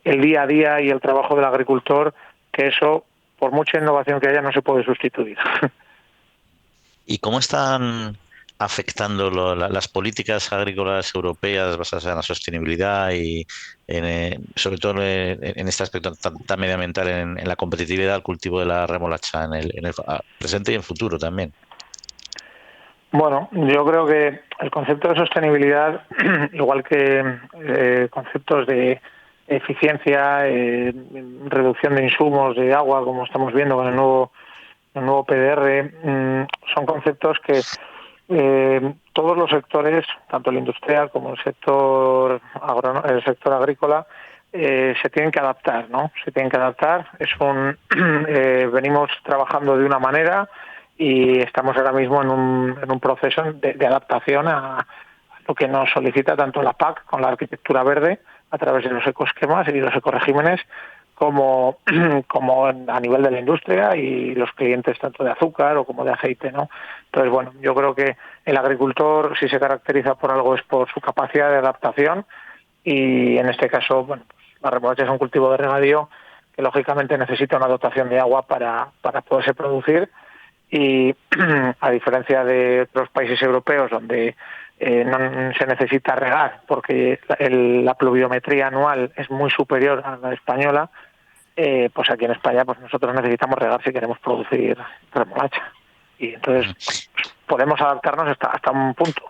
día a día y el trabajo del agricultor, que eso, por mucha innovación que haya, no se puede sustituir.
¿Y cómo están afectando las políticas agrícolas europeas basadas en la sostenibilidad y sobre todo en este aspecto tan medioambiental, en la competitividad del cultivo de la remolacha en el presente y en futuro también?
Bueno, yo creo que el concepto de sostenibilidad, igual que conceptos de eficiencia, reducción de insumos de agua, como estamos viendo con el nuevo PDR, son conceptos que todos los sectores, tanto el industrial como el sector agrícola, se tienen que adaptar, ¿no? Se tienen que adaptar. Venimos trabajando de una manera y estamos ahora mismo en un proceso de adaptación a lo que nos solicita tanto la PAC con la arquitectura verde a través de los ecoesquemas y los ecoregímenes, como a nivel de la industria y los clientes tanto de azúcar o como de aceite, ¿no? Entonces, bueno, yo creo que el agricultor, si se caracteriza por algo, es por su capacidad de adaptación y en este caso, bueno, pues la remolacha es un cultivo de regadío que lógicamente necesita una dotación de agua para poderse producir y a diferencia de otros países europeos donde no se necesita regar porque la pluviometría anual es muy superior a la española, pues aquí en España pues nosotros necesitamos regar si queremos producir remolacha y entonces pues, podemos adaptarnos hasta un punto.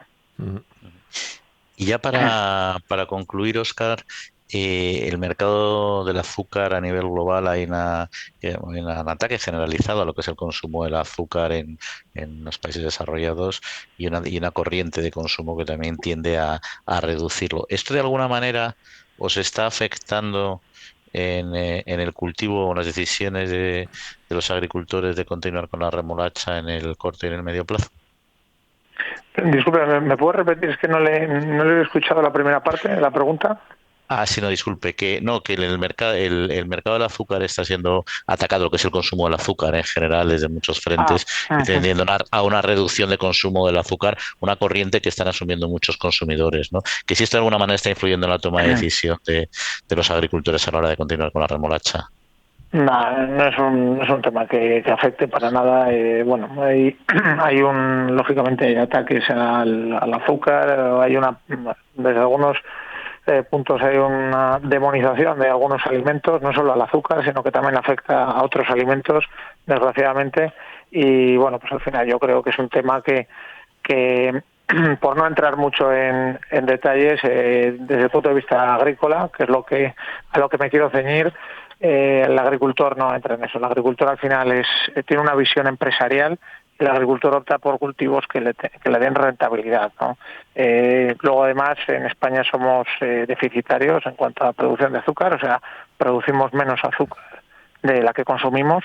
Y ya para concluir, Óscar, el mercado del azúcar a nivel global hay un ataque generalizado a lo que es el consumo del azúcar en los países desarrollados y una corriente de consumo que también tiende a reducirlo. ¿Esto de alguna manera os está afectando en el cultivo o las decisiones de los agricultores de continuar con la remolacha en el corto y en el medio plazo?
Disculpe, ¿me puedo repetir? Es que no le he escuchado la primera parte de la pregunta.
Sí, no, disculpe, que el mercado del azúcar está siendo atacado, lo que es el consumo del azúcar en general desde muchos frentes, y tendiendo a una reducción de consumo del azúcar, una corriente que están asumiendo muchos consumidores, ¿no? Que si esto de alguna manera está influyendo en la toma de decisión de los agricultores a la hora de continuar con la remolacha.
No es un tema que afecte para nada. Bueno, hay lógicamente hay ataques al azúcar, desde algunos puntos hay una demonización de algunos alimentos, no solo al azúcar, sino que también afecta a otros alimentos, desgraciadamente. Y bueno, pues al final yo creo que es un tema que por no entrar mucho en detalles, desde el punto de vista agrícola, que es a lo que me quiero ceñir, el agricultor no entra en eso. El agricultor al final tiene una visión empresarial. El agricultor opta por cultivos que le den rentabilidad, ¿no? Luego, además, en España somos deficitarios en cuanto a producción de azúcar, o sea, producimos menos azúcar de la que consumimos.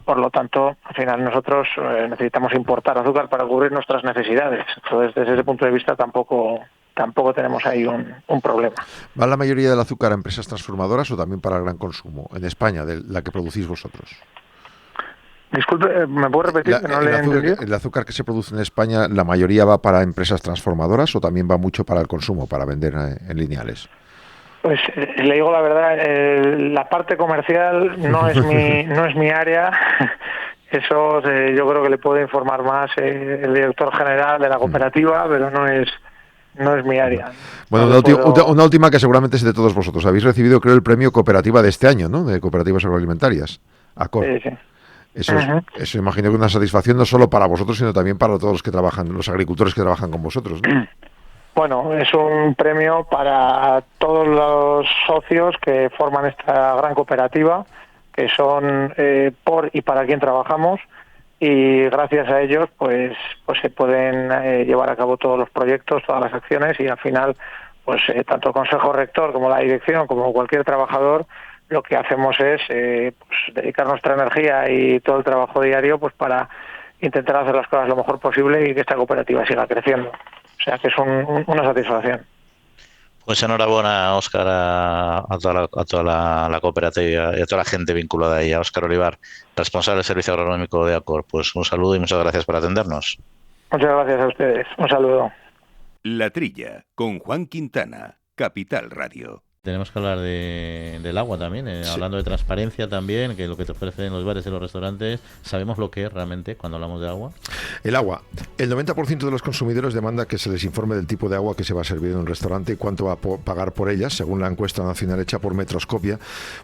Por lo tanto, al final nosotros necesitamos importar azúcar para cubrir nuestras necesidades. Entonces, desde ese punto de vista, tampoco tenemos ahí un problema.
¿Va la mayoría del azúcar a empresas transformadoras o también para el gran consumo en España, de la que producís vosotros?
Disculpe, ¿me puedo repetir?
¿El azúcar que se produce en España, la mayoría va para empresas transformadoras o también va mucho para el consumo, para vender en lineales?
Pues le digo la verdad, la parte comercial no es mi área. Eso yo creo que le puede informar más el director general de la cooperativa, pero no es mi área.
Bueno, una última que seguramente es de todos vosotros. Habéis recibido, creo, el premio Cooperativa de este año, ¿no? De Cooperativas Agroalimentarias. ACOR.
Sí.
Eso imagino que una satisfacción no solo para vosotros, sino también para todos los que trabajan, los agricultores que trabajan con vosotros, ¿no?
Bueno, es un premio para todos los socios que forman esta gran cooperativa, que son por y para quien trabajamos, y gracias a ellos pues se pueden llevar a cabo todos los proyectos, todas las acciones, y al final pues tanto el Consejo Rector como la dirección, como cualquier trabajador, lo que hacemos es pues dedicar nuestra energía y todo el trabajo diario pues para intentar hacer las cosas lo mejor posible y que esta cooperativa siga creciendo. O sea que es una satisfacción.
Pues enhorabuena, Óscar, a toda la cooperativa y a toda la gente vinculada a ella. Óscar Olivar, responsable del Servicio Agronómico de ACOR. Pues un saludo y muchas gracias por atendernos.
Muchas gracias a ustedes. Un saludo.
La Trilla, con Juan Quintana, Capital Radio.
Tenemos que hablar del agua también, sí. Hablando de transparencia también, que lo que te ofrecen los bares y los restaurantes, ¿sabemos lo que es realmente cuando hablamos de agua?
El agua. El 90% de los consumidores demanda que se les informe del tipo de agua que se va a servir en un restaurante y cuánto va a pagar por ella, según la encuesta nacional hecha por Metroscopia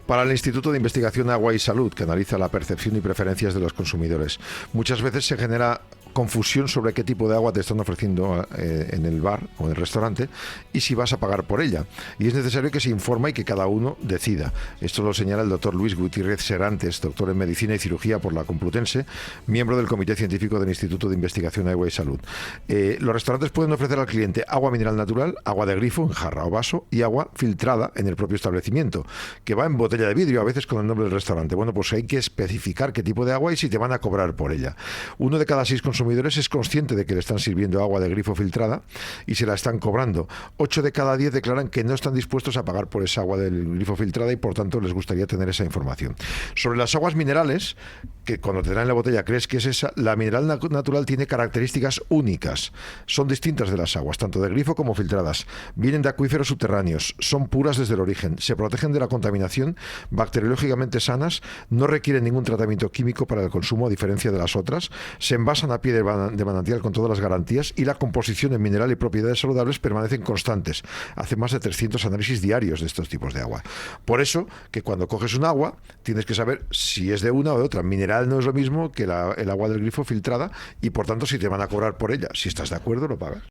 para el Instituto de Investigación Agua y Salud, que analiza la percepción y preferencias de los consumidores. Muchas veces se genera confusión sobre qué tipo de agua te están ofreciendo en el bar o en el restaurante y si vas a pagar por ella. Y es necesario que se informe y que cada uno decida. Esto lo señala el doctor Luis Gutiérrez Serantes, doctor en Medicina y Cirugía por la Complutense, miembro del Comité Científico del Instituto de Investigación Agua y Salud. Los restaurantes pueden ofrecer al cliente agua mineral natural, agua de grifo en jarra o vaso y agua filtrada en el propio establecimiento, que va en botella de vidrio, a veces con el nombre del restaurante. Bueno, pues hay que especificar qué tipo de agua y si te van a cobrar por ella. 1 de cada 6 consumidores es consciente de que le están sirviendo agua de grifo filtrada y se la están cobrando. 8 de cada 10 declaran que no están dispuestos a pagar por esa agua del grifo filtrada y por tanto les gustaría tener esa información. Sobre las aguas minerales, que cuando te dan la botella crees que es esa, la mineral natural tiene características únicas. Son distintas de las aguas, tanto de grifo como filtradas. Vienen de acuíferos subterráneos, son puras desde el origen, se protegen de la contaminación, bacteriológicamente sanas, no requieren ningún tratamiento químico para el consumo a diferencia de las otras, se envasan a pie de manantial con todas las garantías y la composición en mineral y propiedades saludables permanecen constantes. Hace más de 300 análisis diarios de estos tipos de agua. Por eso, que cuando coges un agua, tienes que saber si es de una o de otra. Mineral no es lo mismo que el agua del grifo filtrada y por tanto si te van a cobrar por ella. Si estás de acuerdo, lo pagas.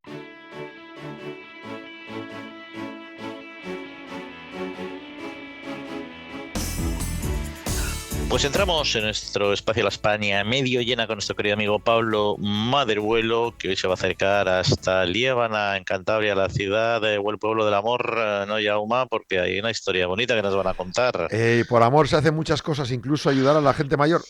Pues entramos en nuestro espacio La España medio llena con nuestro querido amigo Pablo Maderuelo, que hoy se va a acercar hasta Liébana, en Cantabria, la ciudad o el pueblo del amor, ¿no, Jaume? Porque hay una historia bonita que nos van a contar.
Por amor se hacen muchas cosas, incluso ayudar a la gente mayor.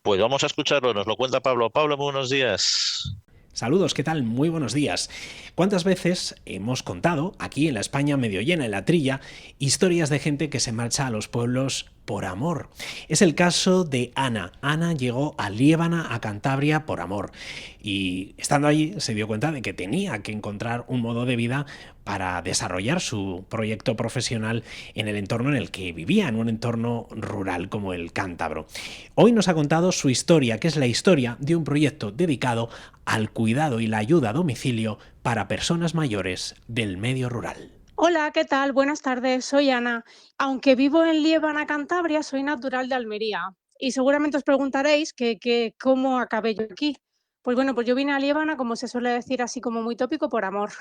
Pues vamos a escucharlo, nos lo cuenta Pablo. Pablo, muy buenos días.
Saludos, ¿qué tal? Muy buenos días. ¿Cuántas veces hemos contado, aquí en La España medio llena, en La Trilla, historias de gente que se marcha a los pueblos por amor? Es el caso de Ana. Ana llegó a Liébana, a Cantabria, por amor. Y estando allí se dio cuenta de que tenía que encontrar un modo de vida para desarrollar su proyecto profesional en el entorno en el que vivía, en un entorno rural como el cántabro. Hoy nos ha contado su historia, que es la historia de un proyecto dedicado al cuidado y la ayuda a domicilio para personas mayores del medio rural.
Hola, ¿qué tal? Buenas tardes, soy Ana. Aunque vivo en Liébana, Cantabria, soy natural de Almería. Y seguramente os preguntaréis cómo acabé yo aquí. Pues bueno, pues yo vine a Liébana, como se suele decir así como muy tópico, por amor.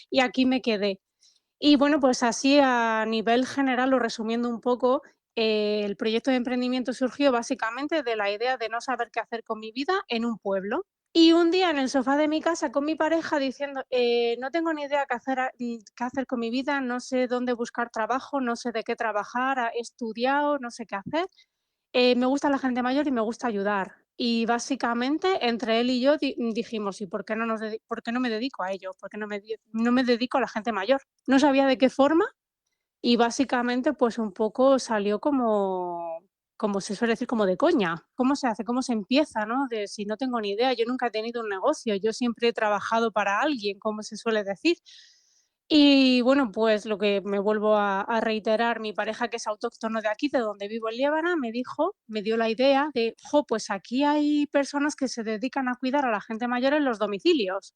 Y aquí me quedé. Y bueno, pues así a nivel general, o resumiendo un poco, el proyecto de emprendimiento surgió básicamente de la idea de no saber qué hacer con mi vida en un pueblo. Y un día en el sofá de mi casa con mi pareja diciendo, no tengo ni idea qué hacer con mi vida, no sé dónde buscar trabajo, no sé de qué trabajar, he estudiado, no sé qué hacer. Me gusta la gente mayor y me gusta ayudar. Y básicamente entre él y yo dijimos, ¿y por qué no me dedico a ello? ¿Por qué no me dedico a la gente mayor? No sabía de qué forma y básicamente pues un poco salió como se suele decir, como de coña. ¿Cómo se hace? ¿Cómo se empieza? ¿No? De si no tengo ni idea, yo nunca he tenido un negocio, yo siempre he trabajado para alguien, como se suele decir. Y bueno, pues lo que me vuelvo a reiterar, mi pareja, que es autóctono de aquí, de donde vivo en Liébana, me dio la idea de, jo, pues aquí hay personas que se dedican a cuidar a la gente mayor en los domicilios.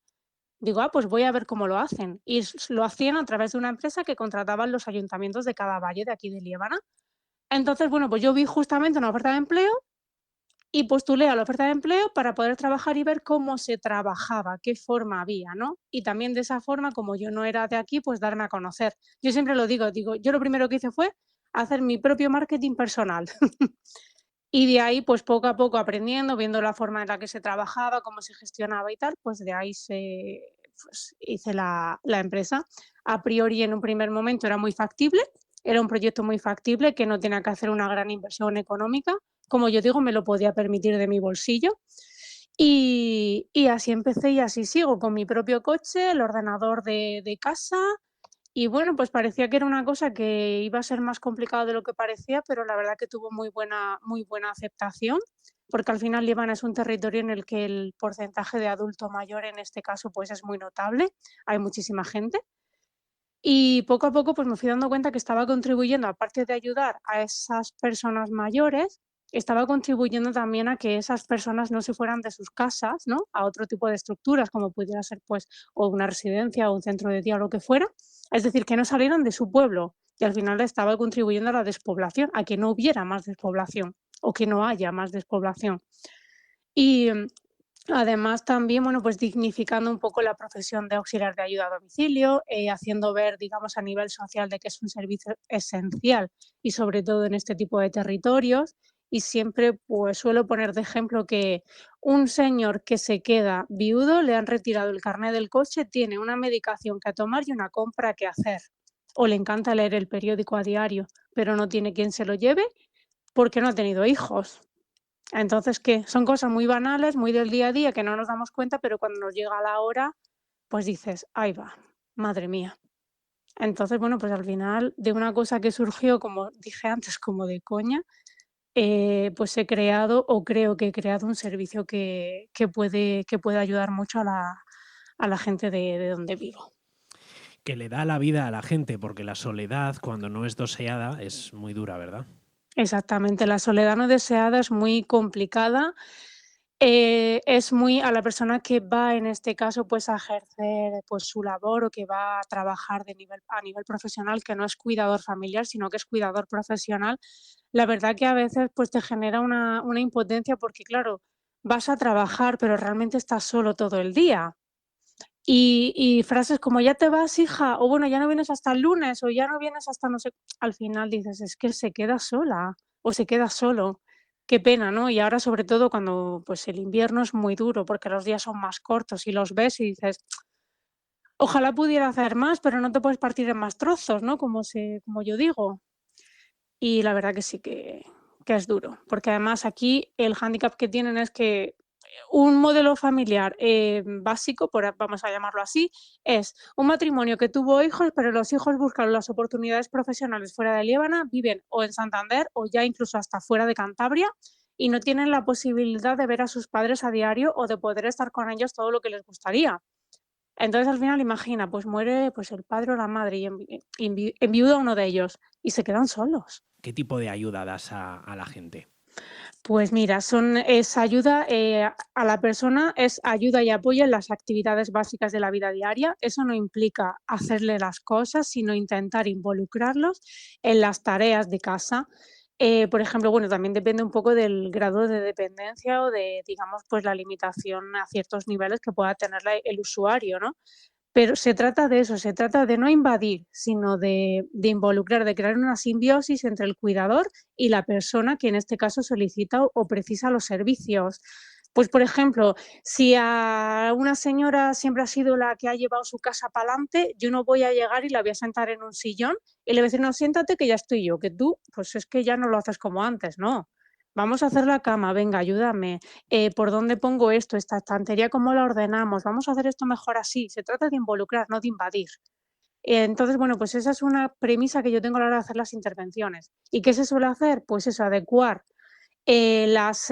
Digo, pues voy a ver cómo lo hacen. Y lo hacían a través de una empresa que contrataban los ayuntamientos de cada valle de aquí de Liébana. Entonces, bueno, pues yo vi justamente una oferta de empleo y postulé a la oferta de empleo para poder trabajar y ver cómo se trabajaba, qué forma había, ¿no? Y también de esa forma, como yo no era de aquí, pues darme a conocer. Yo siempre lo digo, yo lo primero que hice fue hacer mi propio marketing personal. Y de ahí, pues poco a poco aprendiendo, viendo la forma en la que se trabajaba, cómo se gestionaba y tal, pues de ahí pues, hice la empresa. A priori, en un primer momento era muy factible, era un proyecto muy factible que no tenía que hacer una gran inversión económica. Como yo digo, me lo podía permitir de mi bolsillo. Y así empecé y así sigo, con mi propio coche, el ordenador de casa, y bueno, pues parecía que era una cosa que iba a ser más complicado de lo que parecía, pero la verdad que tuvo muy buena aceptación, porque al final Líbano es un territorio en el que el porcentaje de adulto mayor, en este caso, pues es muy notable, hay muchísima gente. Y poco a poco, pues me fui dando cuenta que estaba contribuyendo, aparte de ayudar a esas personas mayores, estaba contribuyendo también a que esas personas no se fueran de sus casas, ¿no? A otro tipo de estructuras, como pudiera ser, pues, o una residencia o un centro de día o lo que fuera. Es decir, que no salieran de su pueblo. Y al final estaba contribuyendo a la despoblación, a que no hubiera más despoblación o que no haya más despoblación. Y además también, bueno, pues dignificando un poco la profesión de auxiliar de ayuda a domicilio, haciendo ver, digamos, a nivel social de que es un servicio esencial y sobre todo en este tipo de territorios. Y siempre pues suelo poner de ejemplo que un señor que se queda viudo, le han retirado el carnet del coche, tiene una medicación que tomar y una compra que hacer. O le encanta leer el periódico a diario, pero no tiene quien se lo lleve porque no ha tenido hijos. Entonces, ¿qué? Son cosas muy banales, muy del día a día, que no nos damos cuenta, pero cuando nos llega la hora, pues dices, ahí va, madre mía. Entonces, bueno, pues al final de una cosa que surgió, como dije antes, como de coña, pues he creado o creo que he creado un servicio que puede ayudar mucho a la gente de donde vivo.
Que le da la vida a la gente, porque la soledad, cuando no es deseada, es muy dura, ¿verdad?
Exactamente, la soledad no deseada es muy complicada. Es muy a la persona que va, en este caso, pues, a ejercer, pues, su labor o que va a trabajar a nivel profesional, que no es cuidador familiar, sino que es cuidador profesional. La verdad que a veces, pues, te genera una impotencia porque, claro, vas a trabajar, pero realmente estás solo todo el día. Y frases como: "¿Ya te vas, hija?", o bueno, "¿Ya no vienes hasta el lunes?", o "¿Ya no vienes hasta no sé", al final dices: "Es que se queda sola o se queda solo". Qué pena, ¿no? Y ahora, sobre todo, cuando, pues, el invierno es muy duro, porque los días son más cortos y los ves y dices: "Ojalá pudiera hacer más", pero no te puedes partir en más trozos, ¿no? Como yo digo. Y la verdad que sí que es duro, porque además aquí el hándicap que tienen es que un modelo familiar, básico, vamos a llamarlo así, es un matrimonio que tuvo hijos, pero los hijos buscan las oportunidades profesionales fuera de Líbana, viven o en Santander o ya incluso hasta fuera de Cantabria, y no tienen la posibilidad de ver a sus padres a diario o de poder estar con ellos todo lo que les gustaría. Entonces, al final, imagina, pues muere, pues, el padre o la madre y enviuda uno de ellos y se quedan solos.
¿Qué tipo de ayuda das a la gente?
Pues mira, es ayuda a la persona, es ayuda y apoyo en las actividades básicas de la vida diaria. Eso no implica hacerle las cosas, sino intentar involucrarlos en las tareas de casa. Por ejemplo, bueno, también depende un poco del grado de dependencia o de, digamos, pues la limitación a ciertos niveles que pueda tener el usuario, ¿no? Pero se trata de eso, se trata de no invadir, sino de involucrar, de crear una simbiosis entre el cuidador y la persona que en este caso solicita o precisa los servicios. Pues, por ejemplo, si a una señora siempre ha sido la que ha llevado su casa para adelante, yo no voy a llegar y la voy a sentar en un sillón y le voy a decir, no, siéntate que ya estoy yo, que tú, pues es que ya no lo haces como antes, no. Vamos a hacer la cama, venga, ayúdame. ¿Por dónde pongo esto? Esta estantería, ¿cómo la ordenamos? Vamos a hacer esto mejor así. Se trata de involucrar, no de invadir. Entonces, bueno, pues esa es una premisa que yo tengo a la hora de hacer las intervenciones. ¿Y qué se suele hacer? Pues eso, adecuar las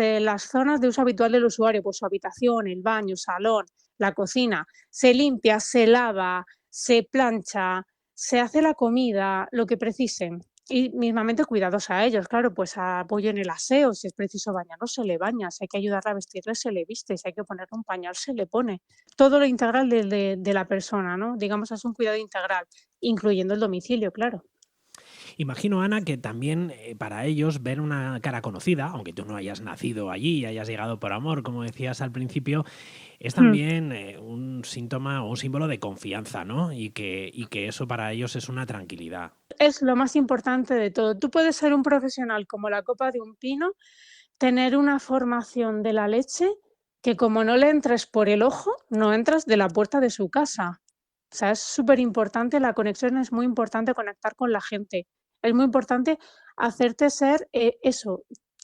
zonas de uso habitual del usuario, pues su habitación, el baño, salón, la cocina. Se limpia, se lava, se plancha, se hace la comida, lo que precisen. Y mismamente cuidados a ellos, claro, pues apoyo en el aseo, si es preciso bañarlo, se le baña, si hay que ayudarle a vestirle, se le viste, si hay que ponerle un pañal, se le pone. Todo lo integral de la persona, ¿no? Digamos, es un cuidado integral, incluyendo el domicilio, claro.
Imagino, Ana, que también para ellos ver una cara conocida, aunque tú no hayas nacido allí y hayas llegado por amor, como decías al principio, es también un síntoma o un símbolo de confianza, ¿no? Y que eso para ellos es una tranquilidad.
Es lo más importante de todo. Tú puedes ser un profesional como la copa de un pino, tener una formación de la leche que como no le entres por el ojo, no entras de la puerta de su casa. O sea, es súper importante, la conexión es muy importante, conectar con la gente. Es muy importante hacerte ser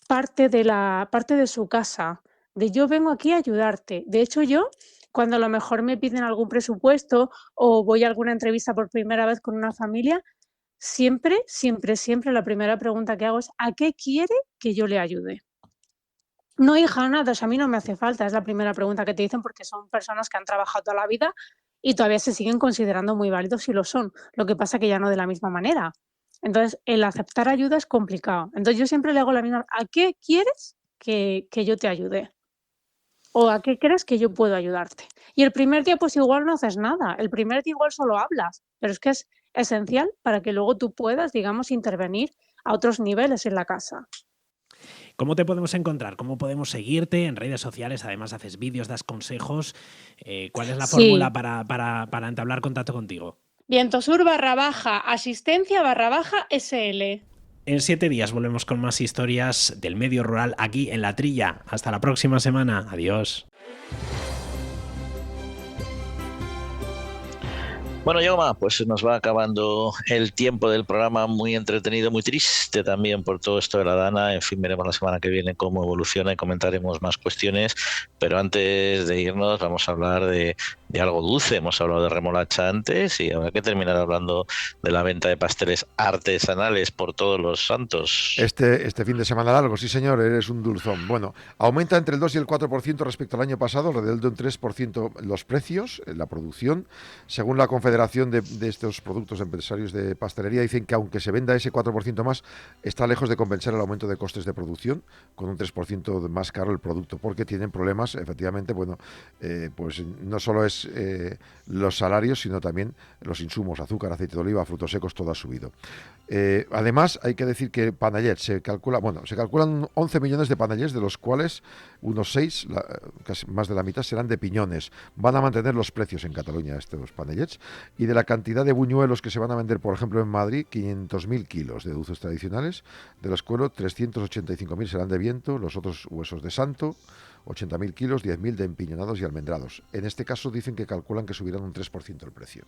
parte de su casa, de yo vengo aquí a ayudarte. De hecho, yo, cuando a lo mejor me piden algún presupuesto o voy a alguna entrevista por primera vez con una familia, siempre la primera pregunta que hago es ¿a qué quiere que yo le ayude? No, hija, nada, a mí no me hace falta, es la primera pregunta que te dicen porque son personas que han trabajado toda la vida y todavía se siguen considerando muy válidos y lo son. Lo que pasa que ya no de la misma manera. Entonces, el aceptar ayuda es complicado. Entonces, yo siempre le hago la misma, ¿a qué quieres que yo te ayude? ¿O a qué crees que yo puedo ayudarte? Y el primer día, pues igual no haces nada. El primer día igual solo hablas, pero es que es esencial para que luego tú puedas, digamos, intervenir a otros niveles en la casa.
¿Cómo te podemos encontrar? ¿Cómo podemos seguirte en redes sociales? Además, haces vídeos, das consejos. ¿Cuál es la fórmula para entablar contacto contigo?
Vientosur /asistencia /SL.
En 7 días volvemos con más historias del medio rural aquí en La Trilla. Hasta la próxima semana. Adiós.
Bueno, Jaume, pues nos va acabando el tiempo del programa, muy entretenido, muy triste también por todo esto de la Dana. En fin, veremos la semana que viene cómo evoluciona y comentaremos más cuestiones. Pero antes de irnos vamos a hablar de algo dulce. Hemos hablado de remolacha antes y habrá que terminar hablando de la venta de pasteles artesanales por todos los santos.
Este fin de semana largo, sí señor, eres un dulzón. Bueno, aumenta entre el 2 y el 4% respecto al año pasado, alrededor de un 3% los precios, la producción. Según la Confederación de estos productos empresarios de pastelería, dicen que aunque se venda ese 4% más, está lejos de compensar el aumento de costes de producción, con un 3% más caro el producto, porque tienen problemas, efectivamente, bueno, pues no solo es los salarios, sino también los insumos, azúcar, aceite de oliva, frutos secos, todo ha subido. Además, hay que decir que panellets, se calculan 11 millones de panellets, de los cuales unos 6, casi más de la mitad, serán de piñones. Van a mantener los precios en Cataluña estos panellets. Y de la cantidad de buñuelos que se van a vender, por ejemplo, en Madrid, 500.000 kilos de dulces tradicionales, de los cuales 385.000 serán de viento, los otros huesos de santo, 80.000 kilos, 10.000 de empiñonados y almendrados. En este caso dicen que calculan que subirán un 3% el precio.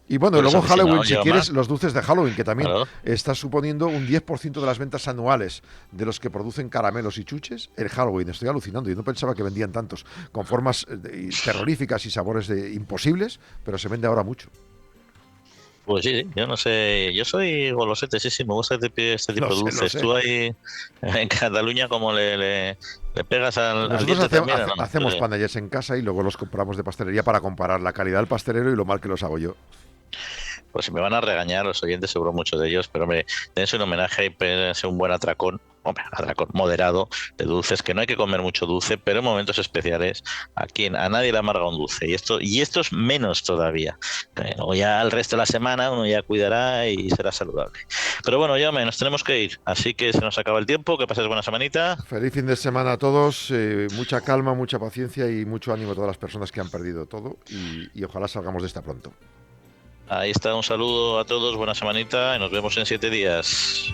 Y bueno, luego Halloween, si quieres, los dulces de Halloween, que también está suponiendo un 10% de las ventas anuales de los que producen caramelos y chuches, el Halloween. Estoy alucinando, yo no pensaba que vendían tantos, con formas terroríficas y sabores imposibles, pero se vende ahora mucho.
Pues sí, yo no sé, yo soy golosete, sí, me gusta este tipo de dulces. Tú ahí en Cataluña, como le pegas al
Nosotros hacemos panellets en casa y luego los compramos de pastelería para comparar la calidad del pastelero y lo mal que los hago yo.
Pues si me van a regañar los oyentes, seguro muchos de ellos, pero hombre, dense un homenaje y pédense un buen atracón hombre, atracón moderado de dulces, que no hay que comer mucho dulce, pero en momentos especiales a nadie le amarga un dulce, y esto es menos todavía. Luego ya el resto de la semana uno ya cuidará y será saludable. Pero bueno, ya nos tenemos que ir, así que se nos acaba el tiempo, que pases buena semanita.
Feliz fin de semana a todos, mucha calma, mucha paciencia y mucho ánimo a todas las personas que han perdido todo y ojalá salgamos de esta pronto.
Ahí está, un saludo a todos, buena semanita y nos vemos en 7 días.